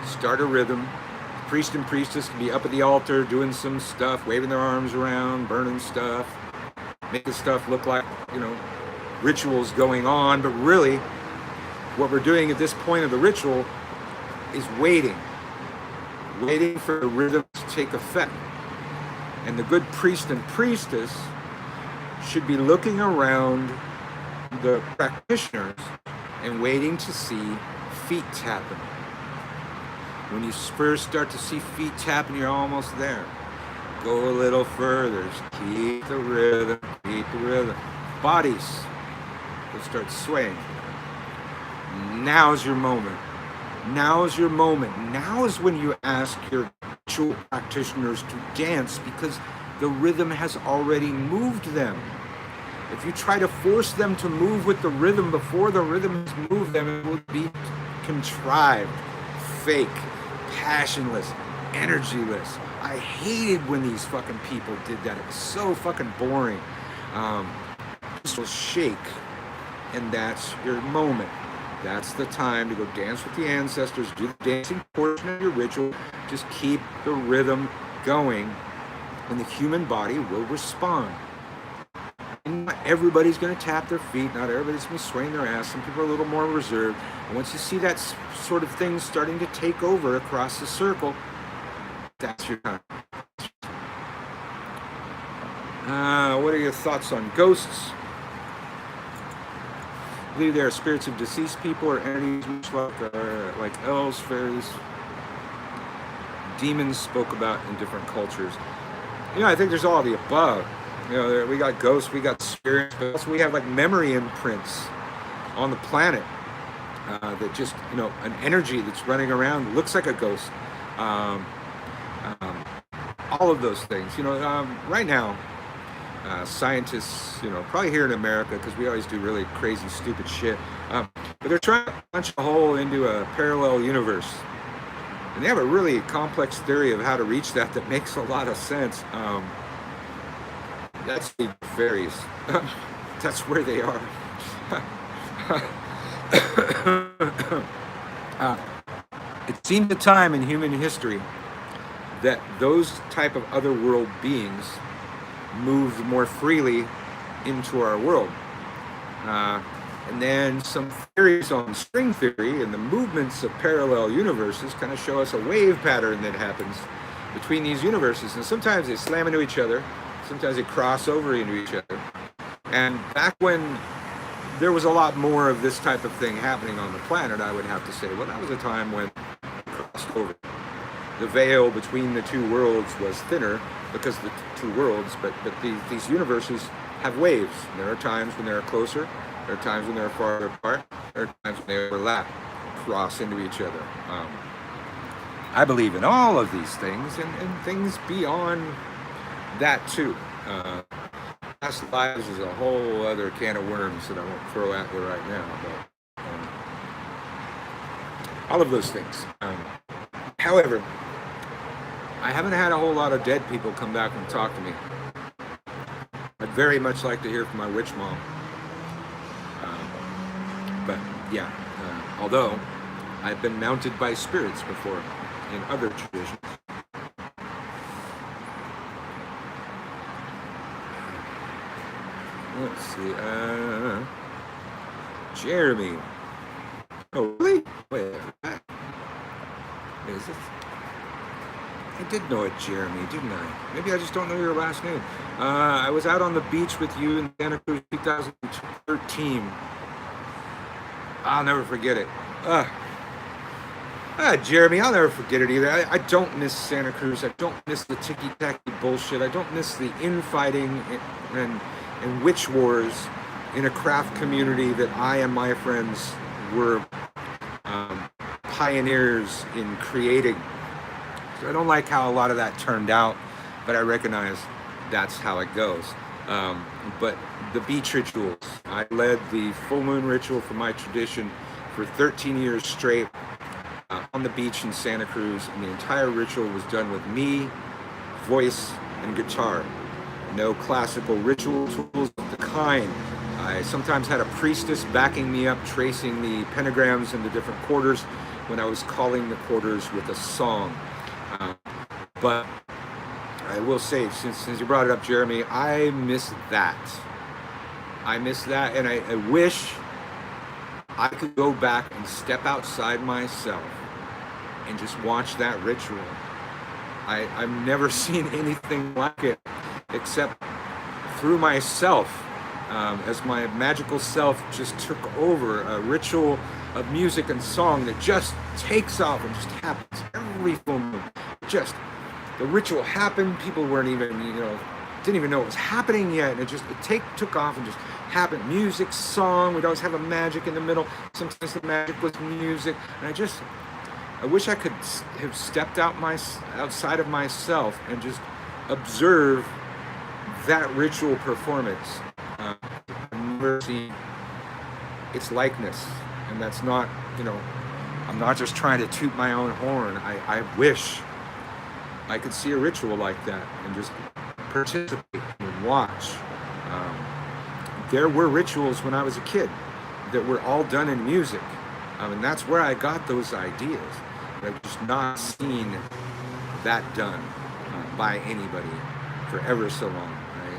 Start a rhythm. Priest and priestess can be up at the altar doing some stuff, waving their arms around, burning stuff, making stuff look like, rituals going on. But really, what we're doing at this point of the ritual is waiting for the rhythm to take effect. And the good priest and priestess should be looking around the practitioners and waiting to see feet tapping. When you first start to see feet tapping, you're almost there. Go a little further. Just keep the rhythm. Keep the rhythm. Bodies will start swaying. Now's your moment. Now is your moment. Now is when you ask your ritual practitioners to dance because the rhythm has already moved them. If you try to force them to move with the rhythm before the rhythm has moved them, it will be contrived, fake, passionless, energyless. I hated when these fucking people did that. It was so fucking boring. This will shake, and that's your moment. That's the time to go dance with the ancestors, do the dancing portion of your ritual. Just keep the rhythm going, and the human body will respond. And not everybody's going to tap their feet. Not everybody's going to be swaying their ass. Some people are a little more reserved. And once you see that sort of thing starting to take over across the circle, that's your time. What are your thoughts on ghosts? I believe there are spirits of deceased people or entities like elves, fairies, demons spoke about in different cultures. I think there's all of the above. We got ghosts, we got spirits, but also we have like memory imprints on the planet that just, an energy that's running around looks like a ghost. All of those things, right now, scientists, probably here in America, because we always do really crazy, stupid shit, but they're trying to punch a hole into a parallel universe. And they have a really complex theory of how to reach that makes a lot of sense. That's the fairies. That's where they are. It seems a time in human history that those type of otherworld beings moved more freely into our world. And then some theories on string theory and the movements of parallel universes kind of show us a wave pattern that happens between these universes. And sometimes they slam into each other. Sometimes they cross over into each other. And back when there was a lot more of this type of thing happening on the planet, I would have to say, well, that was a time when it crossed over. The veil between the two worlds was thinner because the two worlds, but these universes have waves. There are times when they're closer, there are times when they're farther apart, there are times when they overlap, cross into each other. I believe in all of these things and things beyond that too. Past lives is a whole other can of worms that I won't throw at you right now, but all of those things. However, I haven't had a whole lot of dead people come back and talk to me. I'd very much like to hear from my witch mom. But yeah, although I've been mounted by spirits before in other traditions. Let's see, Jeremy. Oh, really? Wait, is it? I did know it, Jeremy, didn't I? Maybe I just don't know your last name. I was out on the beach with you in Santa Cruz 2013. I'll never forget it. Jeremy, I'll never forget it either. I don't miss Santa Cruz. I don't miss the ticky-tacky bullshit. I don't miss the infighting and witch wars in a craft community that I and my friends were pioneers in creating. So I don't like how a lot of that turned out, but I recognize that's how it goes. But the beach rituals, I led the full moon ritual for my tradition for 13 years straight on the beach in Santa Cruz, and the entire ritual was done with me, voice, and guitar. No classical ritual tools of the kind. I sometimes had a priestess backing me up, tracing the pentagrams into different quarters when I was calling the quarters with a song. But I will say, since you brought it up, Jeremy, I miss that. I miss that, and I wish I could go back and step outside myself and just watch that ritual. I've never seen anything like it except through myself, as my magical self just took over a ritual of music and song that just takes off and just happens every full moon. Just the ritual happened, people weren't even, didn't even know it was happening yet, and it took off and just happened. Music, song, we'd always have a magic in the middle. Sometimes the magic was music, and I wish I could have stepped outside of myself and just observe that ritual performance. I've never seen its likeness, and that's not, I'm not just trying to toot my own horn. I wish I could see a ritual like that and just participate and watch. There were rituals when I was a kid that were all done in music, and that's where I got those ideas. But I've just not seen that done by anybody for ever so long.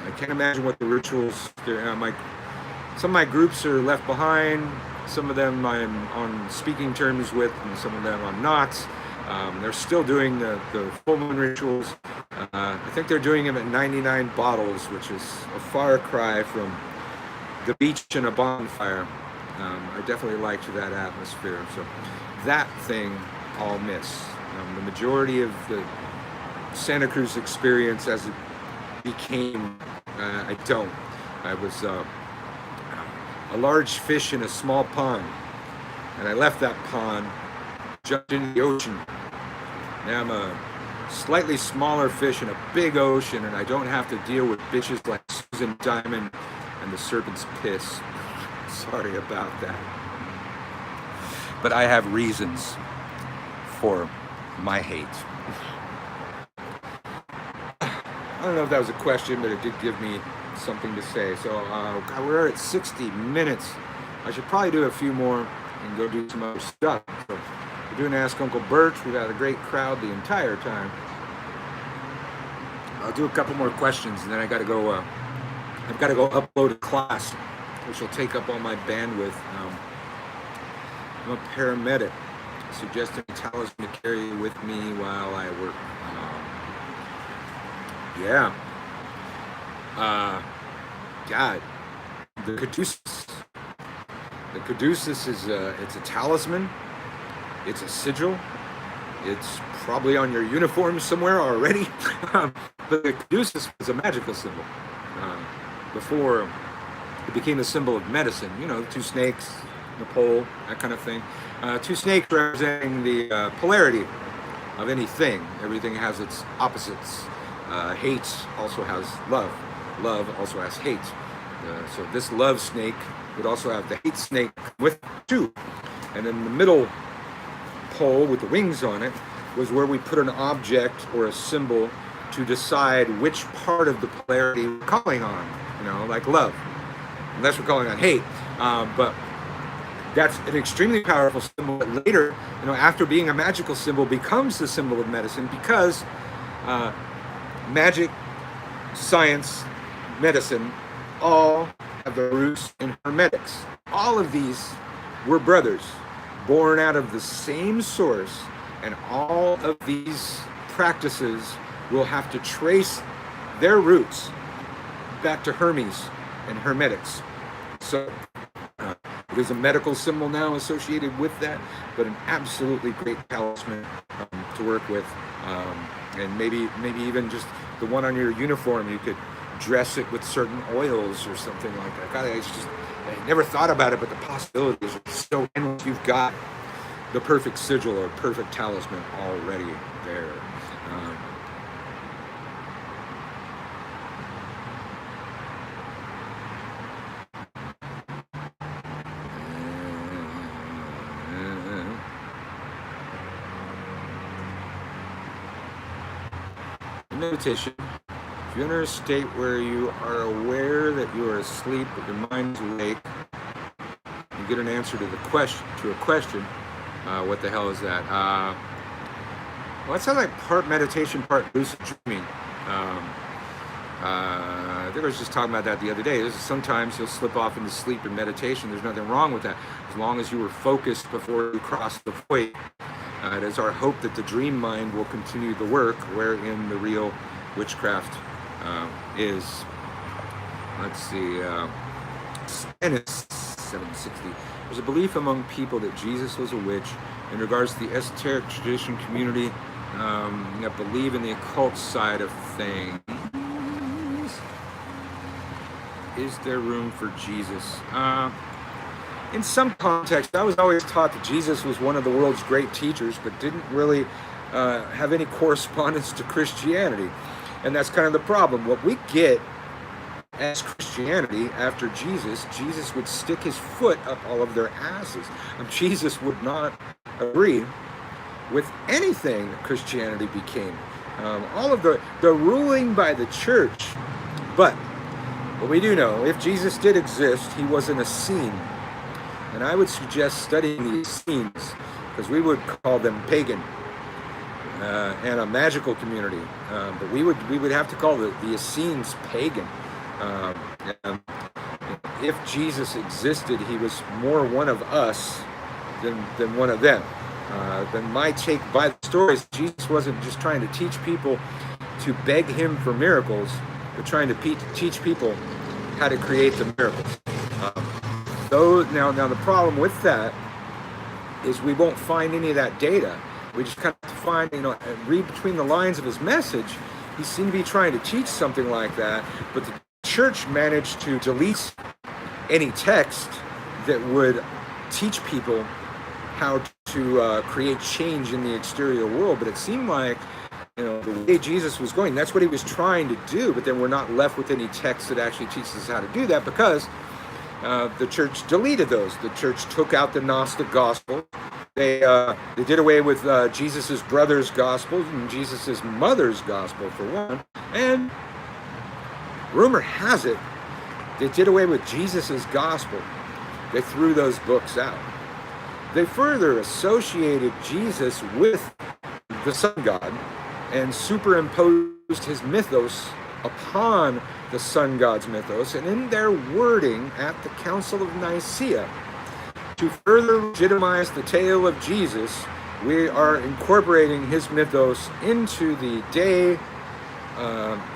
I can't imagine what the rituals. Some of my groups are left behind. Some of them I'm on speaking terms with, and some of them I'm not. They're still doing the full moon rituals. I think they're doing them at 99 bottles, which is a far cry from the beach and a bonfire. I definitely liked that atmosphere. So that thing I'll miss. The majority of the Santa Cruz experience as it became, I don't. I was a large fish in a small pond, and I left that pond, jumped into the ocean. Now I'm a slightly smaller fish in a big ocean, and I don't have to deal with bitches like Susan Diamond and the Serpent's Piss. Sorry about that. But I have reasons for my hate. I don't know if that was a question, but it did give me something to say. So we're at 60 minutes. I should probably do a few more and go do some other stuff. So we're doing Ask Uncle Birch. We've had a great crowd the entire time. I'll do a couple more questions, and then I've got to go upload a class, which will take up all my bandwidth. I'm a paramedic, suggesting a talisman to carry with me while I work. God, the caduceus. The caduceus is it's a talisman. It's a sigil. It's probably on your uniform somewhere already. But the caduceus was a magical symbol before it became a symbol of medicine. You know, 2 snakes, the pole, that kind of thing. 2 snakes representing the polarity of anything. Everything has its opposites. Hate also has love. Love also has hate. So this love snake would also have the hate snake with 2. And in the middle pole with the wings on it was where we put an object or a symbol to decide which part of the polarity we're calling on. You know, like love. Unless we're calling on hate. But that's an extremely powerful symbol that later, you know, after being a magical symbol, becomes the symbol of medicine, because magic, science, medicine all have their roots in hermetics. All of these were brothers, born out of the same source, and all of these practices will have to trace their roots back to Hermes and hermetics. So there's a medical symbol now associated with that, but an absolutely great talisman to work with. And maybe even just the one on your uniform, you could dress it with certain oils or something like that. God, I never thought about it, but the possibilities are so endless. You've got the perfect sigil or perfect talisman already there. Meditation. If you're in a state where you are aware that you are asleep but your mind is awake, you get an answer to a question. What the hell is that? Well, it sounds like part meditation, part lucid dreaming. I think I was just talking about that the other day. Sometimes you'll slip off into sleep in meditation. There's nothing wrong with that, as long as you were focused before you crossed the void. It is our hope that the dream mind will continue the work wherein the real witchcraft is. Let's see. Stennis 760. There's a belief among people that Jesus was a witch. In regards to the esoteric tradition community that believe in the occult side of things, is there room for Jesus? In some context, I was always taught that Jesus was one of the world's great teachers, but didn't really have any correspondence to Christianity. And that's kind of the problem. What we get as Christianity after Jesus would stick his foot up all of their asses. And Jesus would not agree with anything that Christianity became. All of the ruling by the church. But what we do know, if Jesus did exist, he was an Essene. And I would suggest studying the Essenes, because we would call them pagan and a magical community. But we would have to call the Essenes pagan. And if Jesus existed, he was more one of us than one of them. Then my take by the stories, Jesus wasn't just trying to teach people to beg him for miracles, but trying to teach people how to create the miracles. Now the problem with that is we won't find any of that data. We just kind of find, read between the lines of his message. He seemed to be trying to teach something like that, but the church managed to delete any text that would teach people how to create change in the exterior world. But it seemed like, the way Jesus was going, that's what he was trying to do. But then we're not left with any text that actually teaches us how to do that, because the church deleted those. The church took out the Gnostic gospel. They did away with Jesus's brother's gospel and Jesus's mother's gospel, for one. And rumor has it, they did away with Jesus's gospel. They threw those books out. They further associated Jesus with the sun god and superimposed his mythos upon the sun god's mythos. And in their wording at the Council of Nicaea, to further legitimize the tale of Jesus, we are incorporating his mythos into the day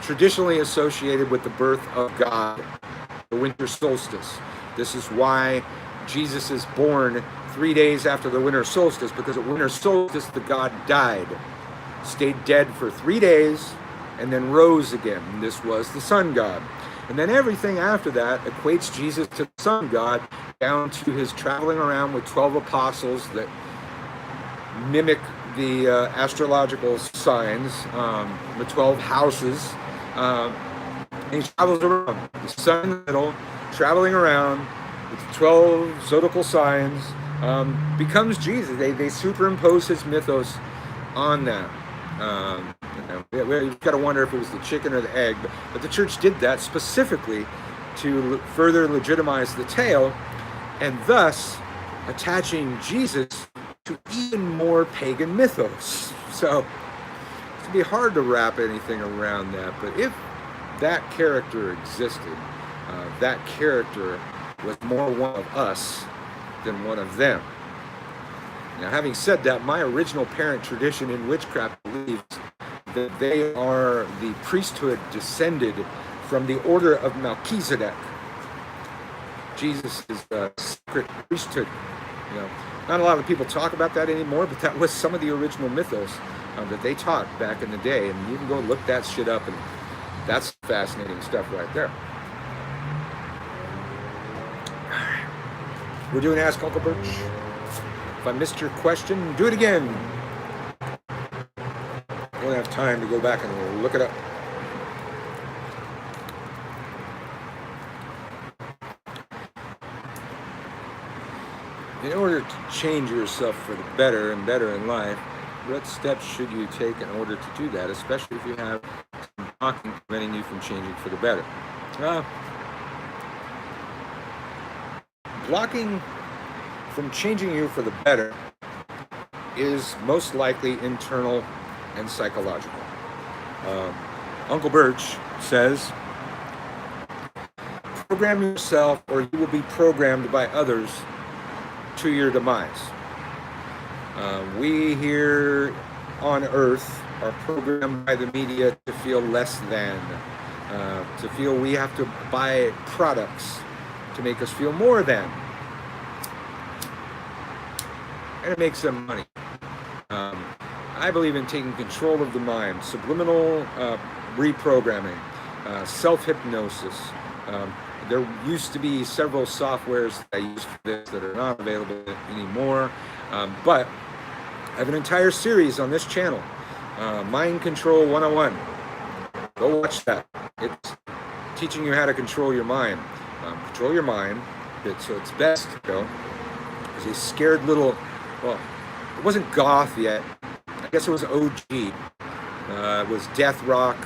traditionally associated with the birth of God. the winter solstice. This is why Jesus is born 3 days after the winter solstice, because at winter solstice the god died, stayed dead for 3 days, and then rose again. And this was the sun god. And then everything after that equates Jesus to the sun god, down to his traveling around with 12 apostles that mimic the astrological signs, the 12 houses. And he travels around, the sun in the middle, traveling around with 12 zodiacal signs, becomes Jesus. They superimpose his mythos on that. You've got to wonder if it was the chicken or the egg, but the church did that specifically to further legitimize the tale, and thus attaching Jesus to even more pagan mythos. So it's going to be hard to wrap anything around that, but if that character existed, that character was more one of us than one of them. Now, having said that, my original parent tradition in witchcraft believes that they are the priesthood descended from the order of Melchizedek. Jesus is the secret priesthood. Not a lot of people talk about that anymore, but that was some of the original mythos that they taught back in the day, and you can go look that shit up, and that's fascinating stuff right there. We're doing Ask Uncle Birch. If I missed your question, do it again. I don't have time to go back and look it up. In order to change yourself for the better and better in life, what steps should you take in order to do that, especially if you have some blocking preventing you from changing for the better? Blocking from changing you for the better is most likely internal and psychological. Uncle Birch says, program yourself or you will be programmed by others to your demise. We here on earth are programmed by the media to feel less than, to feel we have to buy products to make us feel more than. And it makes them money. I believe in taking control of the mind, subliminal reprogramming, self-hypnosis. There used to be several softwares that I used for this that are not available anymore, but I have an entire series on this channel, Mind Control 101. Go watch that. It's teaching you how to control your mind. Control your mind. So it's best to go as a scared little, well, it wasn't goth yet. I guess it was OG. It was death rock,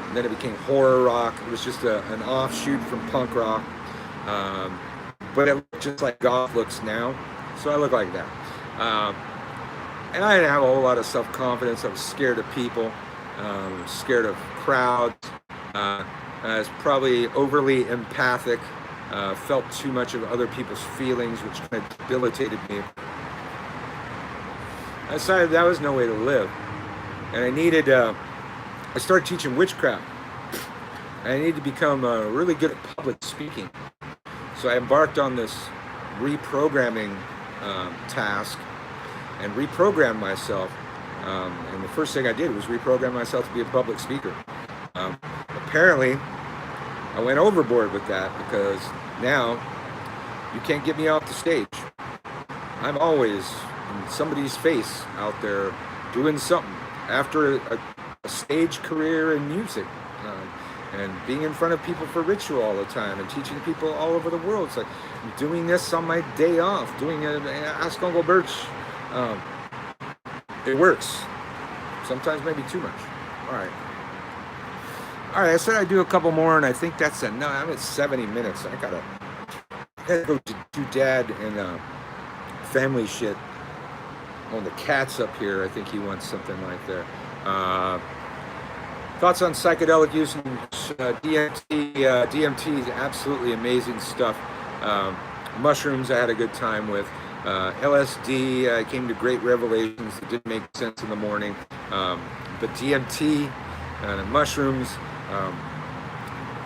and then it became horror rock. It was just an offshoot from punk rock. But it looked just like goth looks now. So I look like that. And I didn't have a whole lot of self-confidence. I was scared of people. Scared of crowds. I was probably overly empathic. Felt too much of other people's feelings, which kind of debilitated me. I decided that was no way to live. And I started teaching witchcraft. I needed to become really good at public speaking. So I embarked on this reprogramming task and reprogrammed myself. And the first thing I did was reprogram myself to be a public speaker. Apparently, I went overboard with that because now you can't get me off the stage. I'm always in somebody's face out there doing something after a stage career in music. And being in front of people for ritual all the time and teaching people all over the world. It's like I'm doing this on my day off, doing Ask Uncle Birch. It works. Sometimes maybe too much. All right, I said I'd do a couple more, and I think that's I'm at 70 minutes. I gotta go do dad and family shit. Oh, the cat's up here. I think he wants something right there. Thoughts on psychedelic use and DMT? DMT is absolutely amazing stuff. Mushrooms I had a good time with. LSD, I came to great revelations that didn't make sense in the morning. But DMT, mushrooms,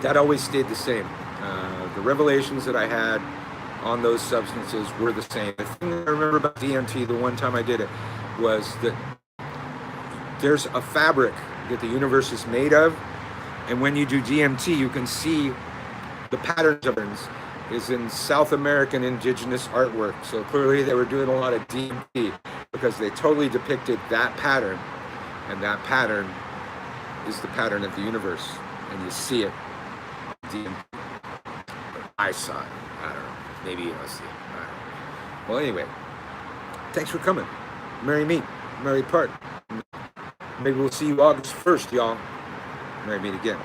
that always stayed the same. The revelations that I had on those substances were the same. The thing that I remember about DMT, the one time I did it, was that there's a fabric that the universe is made of, and when you do DMT, you can see the patterns of it is in South American indigenous artwork. So clearly they were doing a lot of DMT because they totally depicted that pattern, and that pattern is the pattern of the universe, and you see it. DMT. I saw it. I don't know. Maybe you'll see it. I don't know. Well, anyway, thanks for coming. Merry meet, merry part. Maybe we'll see you August 1st, y'all. Merry meet again.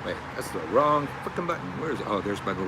Wait, that's the wrong fucking button. Where is it? Oh, there's my little